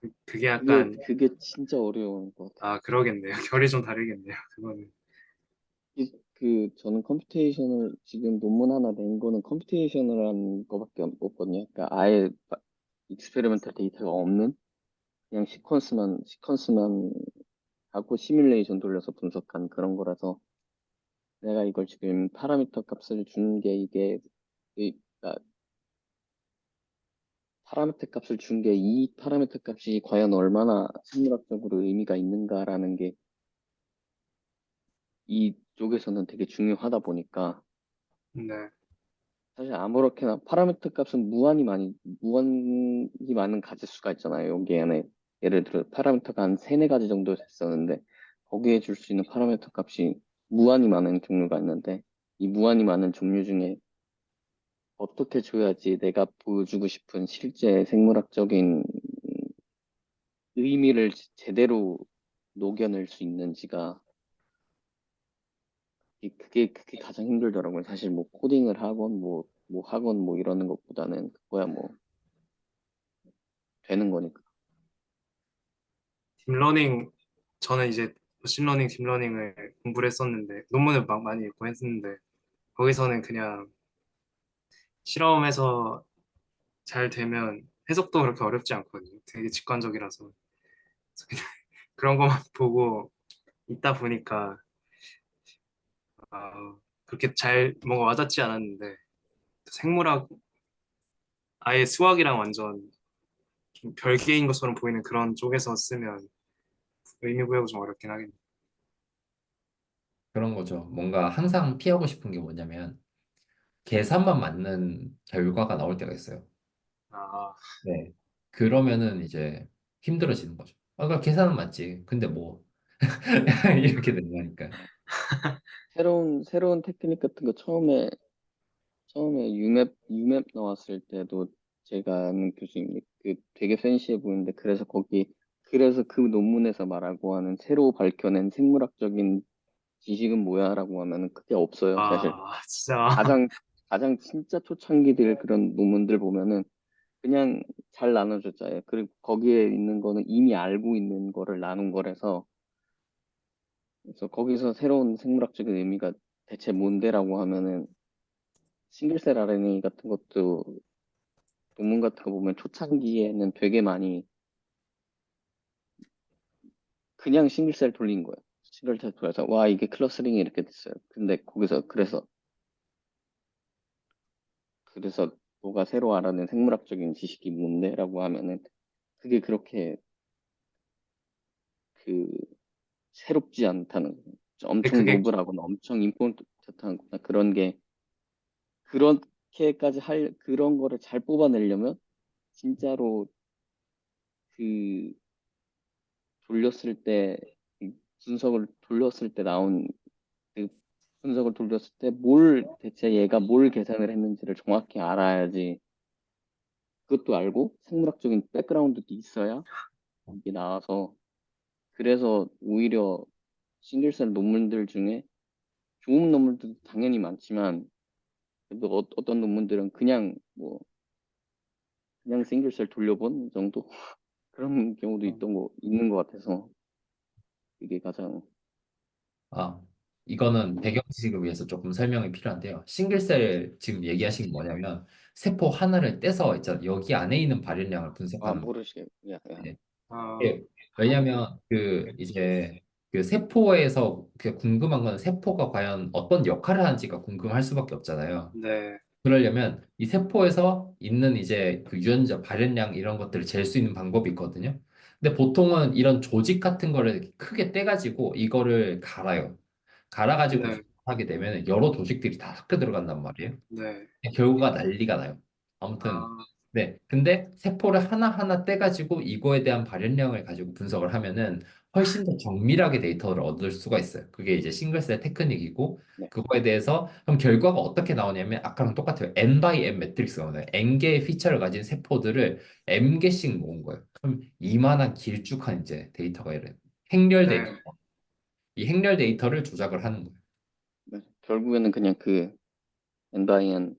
그게 그게 약간 그게 진짜 어려운 것 같아요. 아 그러겠네요. 결이 좀 다르겠네요. 그거는 저는 컴퓨테이션을 지금 논문 하나 낸 거는 컴퓨테이션을 한 거밖에 없거든요. 그러니까 아예 익스페리멘탈 데이터가 없는 그냥 시퀀스만 하고 시뮬레이션 돌려서 분석한 그런 거라서 내가 이걸 지금 파라미터 값을 준 게 그러니까 파라미터 값을 준 게 이 파라미터 값이 과연 얼마나 생물학적으로 의미가 있는가라는 게 이쪽에서는 되게 중요하다 보니까 네. 사실 아무렇게나 파라미터 값은 무한히 많은 가짓수가 있잖아요. 여기 안에 예를 들어 파라미터가 한 세네 가지 정도 됐었는데 거기에 줄 수 있는 파라미터 값이 무한히 많은 종류가 있는데 이 무한히 많은 종류 중에 어떻게 줘야지 내가 보여주고 싶은 실제 생물학적인 의미를 제대로 녹여낼 수 있는지가 그게 가장 힘들더라고요. 사실 뭐 코딩을 하건 뭐 하건 뭐 이러는 것보다는 그거야 뭐 되는 거니까. 딥러닝 저는 이제 머신러닝, 딥러닝을 공부를 했었는데 논문을 막 많이 읽고 했는데 거기서는 그냥 실험에서 잘 되면 해석도 그렇게 어렵지 않거든요. 되게 직관적이라서 그래서 그냥 그런 것만 보고 있다 보니까 아, 그렇게 잘 뭔가 와닿지 않았는데 생물학 아예 수학이랑 완전 좀 별개인 것처럼 보이는 그런 쪽에서 쓰면 의미 부여가 좀 어렵긴 하겠네요. 그런 거죠. 뭔가 항상 피하고 싶은 게 뭐냐면 계산만 맞는 결과가 나올 때가 있어요. 아, 네. 그러면은 이제 힘들어지는 거죠. 그러니까 계산은 맞지. 근데 뭐 이렇게 되는 거니까. 새로운 테크닉 같은 거 처음에 유맵 나왔을 때도 제가 아는 교수님이 되게 센시해 보이는데 그래서 그 논문에서 말하고 하는 새로 밝혀낸 생물학적인 지식은 뭐야라고 하면은 그게 없어요. 사실 진짜 가장 가장 진짜 초창기들 그런 논문들 보면은 그냥 잘 나눠줬잖아요. 그리고 거기에 있는 거는 이미 알고 있는 거를 나눈 거라서 그래서 거기서 새로운 생물학적인 의미가 대체 뭔데라고 하면은 싱글셀 RNA 같은 것도 논문 같은 거 보면 초창기에는 되게 많이 그냥 싱글셀 돌린 거예요. 싱글셀 돌려서 와 이게 클러스링이 이렇게 됐어요. 근데 거기서 그래서 너가 새로 알아낸 생물학적인 지식이 뭔데라고 하면은 그게 그렇게 그 새롭지 않다는 거예요. 근데 엄청 그게 노블하거나 엄청 임포턴트하거나 그런 게 그렇게까지 할 그런 거를 잘 뽑아내려면 진짜로 그 돌렸을 때 이 분석을 돌렸을 때 나온 그 분석을 돌렸을 때 대체 얘가 뭘 계산을 했는지를 정확히 알아야지 그것도 알고 생물학적인 백그라운드도 있어야 이게 나와서 그래서 오히려 싱글셀 논문들 중에 좋은 논문들도 당연히 많지만 또 어떤 논문들은 그냥 싱글셀 돌려본 정도 그런 경우도 있는 것 같아서 이게 가장 아, 이거는 배경 지식을 위해서 조금 설명이 필요한데요. 싱글셀 지금 얘기하신 게 뭐냐면 세포 하나를 떼서 있잖아. 여기 안에 있는 발현량을 분석하는 모르시겠 건데 아, 예, 왜냐면 그 이제 그 세포에서 그 궁금한 건 세포가 과연 어떤 역할을 하는지가 궁금할 수밖에 없잖아요. 네, 그러려면 이 세포에서 있는 이제 그 유전자 발현량 이런 것들을 잴 수 있는 방법이 있거든요. 근데 보통은 이런 조직 같은 거를 크게 떼가지고 이거를 갈아요. 갈아가지고 네, 하게 되면 여러 조직들이 다 섞여 들어간단 말이에요. 네. 결과가 난리가 나요. 아무튼 아, 네. 근데 세포를 하나하나 떼가지고 이거에 대한 발현량을 가지고 분석을 하면은 훨씬 더 정밀하게 데이터를 얻을 수가 있어요. 그게 이제 싱글셀 테크닉이고 네. 그거에 대해서 그럼 결과가 어떻게 나오냐면 아까랑 똑같아요. n by n 매트릭스가 나와요. n개의 피처를 가진 세포들을 m개씩 모은 거예요. 그럼 이만한 길쭉한 이제 데이터가 이래. 행렬 데이터. 네. 이 행렬 데이터를 조작을 하는 거예요. 네. 결국에는 그냥 그 N by N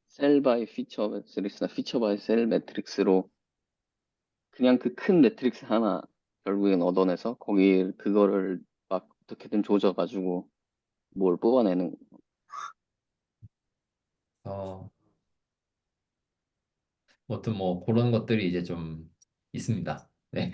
셀 바이 피처 매트릭스나 피처 바이 셀 매트릭스로 그냥 그 큰 매트릭스 하나 결국엔 얻어내서 거기 그거를 막 어떻게든 조져가지고 뭘 뽑아내는. 어, 아무튼 뭐 그런 것들이 이제 좀 있습니다. 네.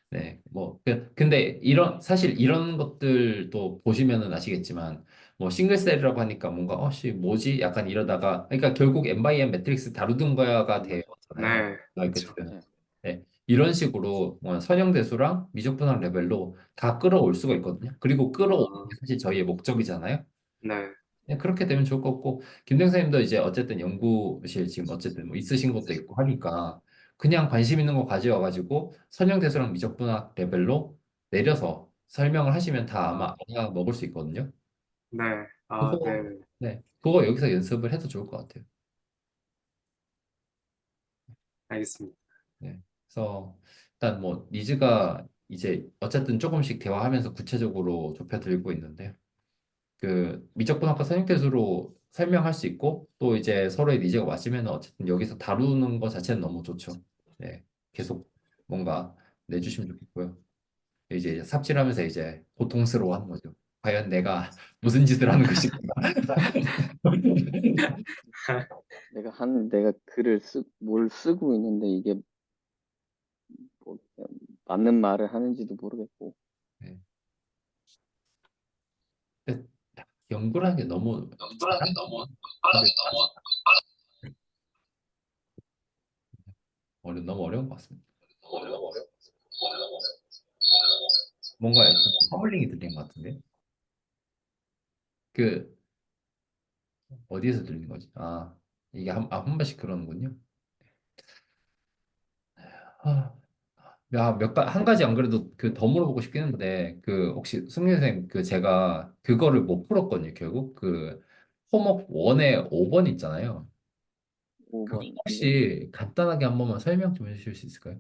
네, 뭐, 근데 사실 이런 것들도 보시면은 아시겠지만, 뭐, 싱글셀이라고 하니까 뭔가, 뭐지? 약간 이러다가, 그러니까 결국 MBM 매트릭스 다루던 거야가 맞아. 되잖아요. 네. 마이크 그렇죠. 측은. 네. 네, 이런 식으로 뭐 선형대수랑 미적분학 레벨로 다 끌어올 수가 있거든요. 그리고 끌어오는 아, 게 사실 저희의 목적이잖아요. 네. 그냥 그렇게 되면 좋을 것 같고, 김동생님도 이제 어쨌든 연구실 지금 어쨌든 뭐 있으신 것도 있고 하니까, 그냥 관심 있는 거 가져와가지고, 선형대수랑 미적분학 레벨로 내려서 설명을 하시면 다 아마 아, 알아 먹을 수 있거든요. 네. 아, 그거, 네. 네. 그거 여기서 연습을 해도 좋을 것 같아요. 알겠습니다. 네. 그래서, 일단 뭐, 니즈가 이제 어쨌든 조금씩 대화하면서 구체적으로 좁혀들고 있는데, 그 미적분학과 선행태수로 설명할 수 있고 또 이제 서로의 니즈가 맞으면 어쨌든 여기서 다루는 것 자체는 너무 좋죠. 네, 계속 뭔가 내주시면 좋겠고요. 이제 삽질하면서 이제 고통스러워하는 거죠. 과연 내가 무슨 짓을 하는 것인가? 내가 글을 뭘 쓰고 있는데 이게 뭐 맞는 말을 하는지도 모르겠고. 네. 근데 연구라는 게 너무 잘하는 근데 너무 어려운 것 같습니다. 뭔가 약간 허물링이 들린 것 같은데 그 어디에서 들리는 거지? 이게 한 번씩 그러는군요. 아, 한 가지 안 그래도 그 더 물어보고 싶긴 한데, 그 혹시 승민 선생님, 그 제가 그거를 못 풀었거든요, 결국. 그 호목 1의 5번 있잖아요. 그거 5번, 네. 혹시 간단하게 한 번만 설명 좀 해주실 수 있을까요?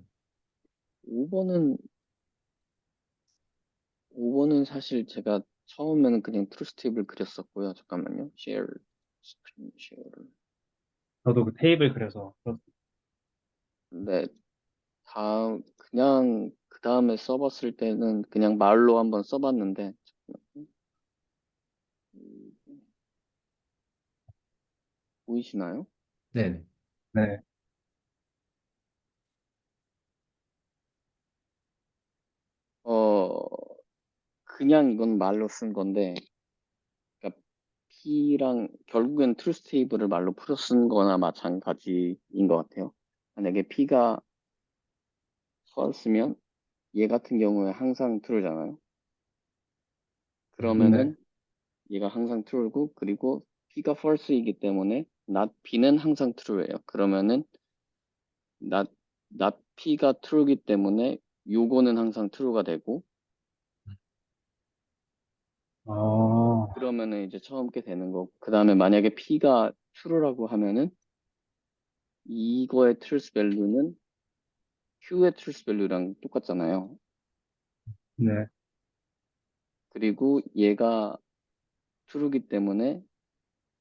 5번은 5번은 사실 제가 처음에는 그냥 트루스 테이블 그렸었고요. 잠깐만요. share 스크린 쉐어를. 저도 그 테이블 그려서 네, 그냥 그 다음에 써봤을 때는 그냥 말로 한번 써봤는데 잠깐만요. 보이시나요? 네네. 네, 어, 그냥 이건 말로 쓴 건데, 그러니까 P랑 결국엔 트루스 테이블을 말로 풀어 쓴 거나 마찬가지인 것 같아요. 만약에 P가 false면 얘 같은 경우에 항상 true잖아요. 네. 그러면은 얘가 항상 true고, 그리고 P가 false이기 때문에 not B는 항상 true예요. 그러면은 not, not P가 true이기 때문에 요거는 항상 true가 되고, 어, 그러면은 이제 처음 게 되는 거고, 그 다음에 만약에 P가 true라고 하면은 이거의 truth value는 Q의 truth value랑 똑같잖아요. 네. 그리고 얘가 true이기 때문에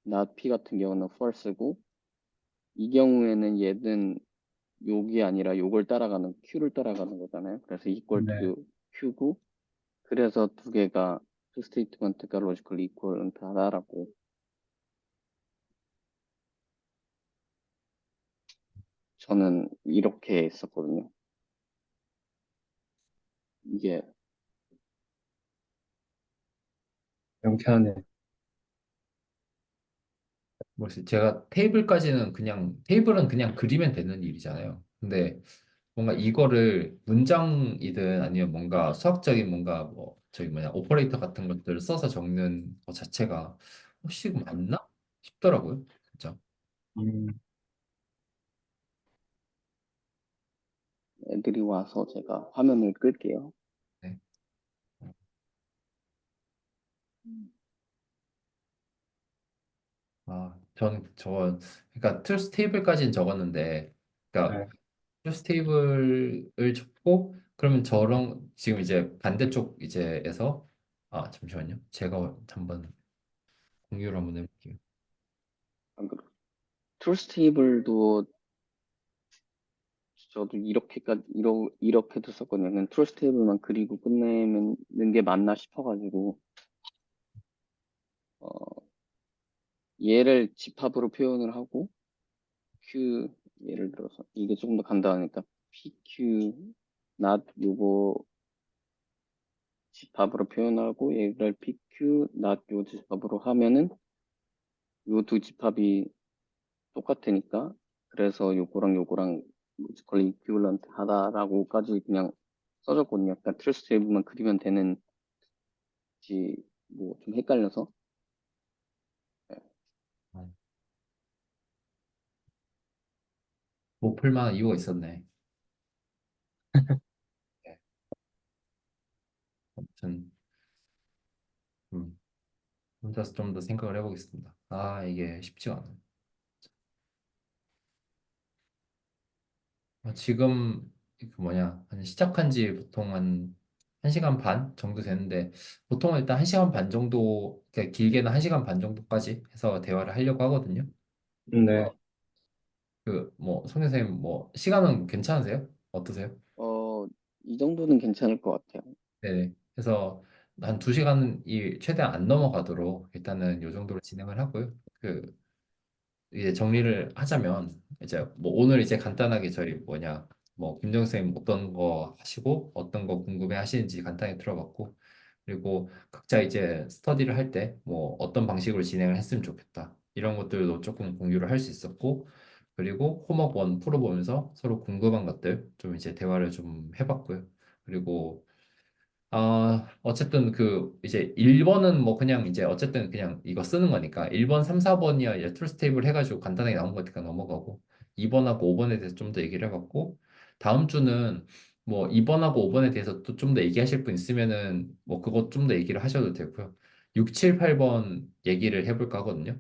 not P 같은 경우는 false고, 이 경우에는 얘는 욕이 아니라 욕을 따라가는 Q를 따라가는 거잖아요. 그래서 equal 네. to Q고, 그래서 두 개가 two statement가 logically equivalent하다라고. 저는 이렇게 했었거든요. 이게 명쾌하네. 뭐지? 제가 테이블은 그냥 그리면 되는 일이잖아요. 근데 뭔가 이거를 문장이든 아니면 뭔가 수학적인 뭔가 뭐 저기 뭐냐 오퍼레이터 같은 것들을 써서 적는 것 자체가 혹시 이거 맞나 싶더라고요. 진짜. 음, 애들이 와서 제가 화면을 끌게요. 네. 저는 그러니까 트루스 테이블까지는 적었는데, 그러니까 네. 트루스 테이블을 적고, 그러면 저랑 지금 이제 반대쪽 이제에서, 잠시만요. 제가 한번 공유를 한번 해볼게요. 안 그래요? 트루스 테이블도 저도 이렇게도 썼거든요. 그냥 트루스 테이블만 그리고 끝내는 게 맞나 싶어가지고 어, 얘를 집합으로 표현을 하고 Q 예를 들어서 이게 조금 더 간단하니까 PQ not 요거 집합으로 표현하고 얘를 PQ not 요 집합으로 하면은 요 두 집합이 똑같으니까 그래서 요거랑 뮤지컬리 이퀴valent 하다라고까지 그냥 써줬거든요. 약간 트루스 테이블만 그리면 되는지 뭐 좀 헷갈려서. 네. 어, 못 풀만한 이유가 있었네. 네. 아무튼 혼자서 좀 더 생각을 해보겠습니다. 이게 쉽지가 않아요. 지금 그 뭐냐 한 시작한 지 보통 한 1시간 반 정도 되는데, 보통은 일단 1시간 반 정도, 그러니까 길게는 1시간 반 정도까지 해서 대화를 하려고 하거든요. 네. 어, 뭐 송 선생님 뭐 시간은 괜찮으세요? 어떠세요? 어, 이 정도는 괜찮을 것 같아요. 네. 그래서 한 2시간이 최대한 안 넘어가도록 일단은 요 정도로 진행을 하고요. 이제 정리를 하자면, 이제 뭐 오늘 이제 간단하게 저희 뭐냐 뭐 김정 선생님 어떤 거 하시고 어떤 거 궁금해 하시는지 간단히 들어봤고, 그리고 각자 이제 스터디를 할 때 뭐 어떤 방식으로 진행을 했으면 좋겠다 이런 것들도 조금 공유를 할 수 있었고, 그리고 홈워크 원 풀어보면서 서로 궁금한 것들 좀 이제 대화를 좀 해봤고요. 그리고 어쨌든 이제 1번은 뭐 그냥 이제 어쨌든 그냥 이거 쓰는 거니까 1번, 3, 4번이야 이제 툴스 테이블 해가지고 간단하게 나온 거니까 넘어가고, 2번하고 5번에 대해서 좀 더 얘기를 해봤고, 다음 주는 뭐 2번하고 5번에 대해서 또 좀 더 얘기하실 분 있으면은 뭐 그것 좀 더 얘기를 하셔도 되고요. 6, 7, 8번 얘기를 해볼까 하거든요.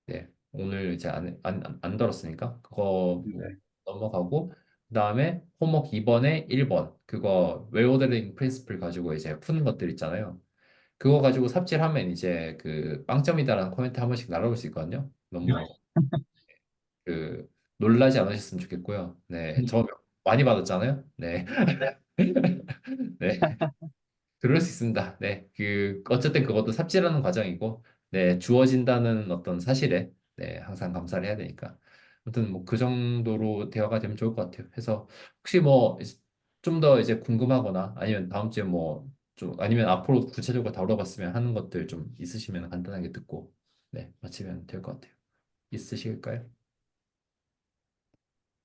네, 오늘 이제 안 다뤘으니까 그거 뭐 네. 넘어가고, 그다음에 홈워크 2번에 1번 그거 웨어더링 프린시플 가지고 이제 푸는 것들 있잖아요. 그거 가지고 삽질하면 이제 그 빵점이다라는 코멘트 한 번씩 날아올 수 있거든요. 너무 그 놀라지 않으셨으면 좋겠고요. 네, 저 많이 받았잖아요. 네, 네. 그럴 수 있습니다. 네, 어쨌든 그것도 삽질하는 과정이고, 네, 주어진다는 어떤 사실에, 네, 항상 감사를 해야 되니까. 아무튼 뭐 그 정도로 대화가 되면 좋을 것 같아요. 그래서 혹시 뭐 좀 더 이제 궁금하거나 아니면 다음 주에 뭐 좀 아니면 앞으로 구체적으로 다뤄봤으면 하는 것들 좀 있으시면 간단하게 듣고, 네, 마치면 될 것 같아요. 있으실까요?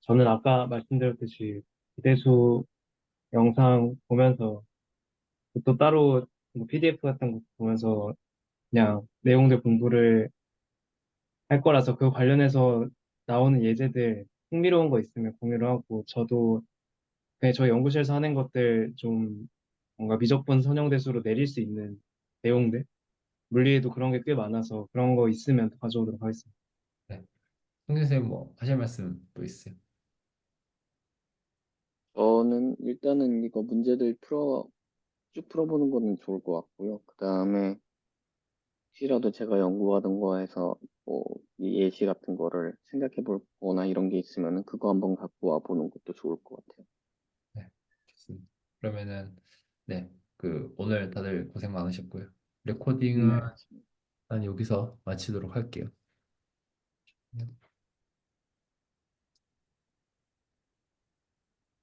저는 아까 말씀드렸듯이 기대수 영상 보면서 또 따로 뭐 PDF 같은 거 보면서 그냥 내용들 공부를 할 거라서 그 관련해서 나오는 예제들 흥미로운 거 있으면 공유를 하고, 저도 그냥 저희 연구실에서 하는 것들 좀 뭔가 미적분 선형대수로 내릴 수 있는 내용들, 물리에도 그런 게 꽤 많아서 그런 거 있으면 가져오도록 하겠습니다. 네. 송선생님 뭐 하실 말씀 또 있어요? 저는 일단은 이거 문제들 쭉 풀어보는 거는 좋을 것 같고요. 그 다음에 혹시라도 제가 연구하던 거에서 뭐 이 예시 같은 거를 생각해 볼 거나 이런 게 있으면은 그거 한번 갖고 와 보는 것도 좋을 것 같아요. 네, 좋습니다. 그러면은 네, 오늘 다들 고생 많으셨고요. 레코딩은 네. 난 여기서 마치도록 할게요.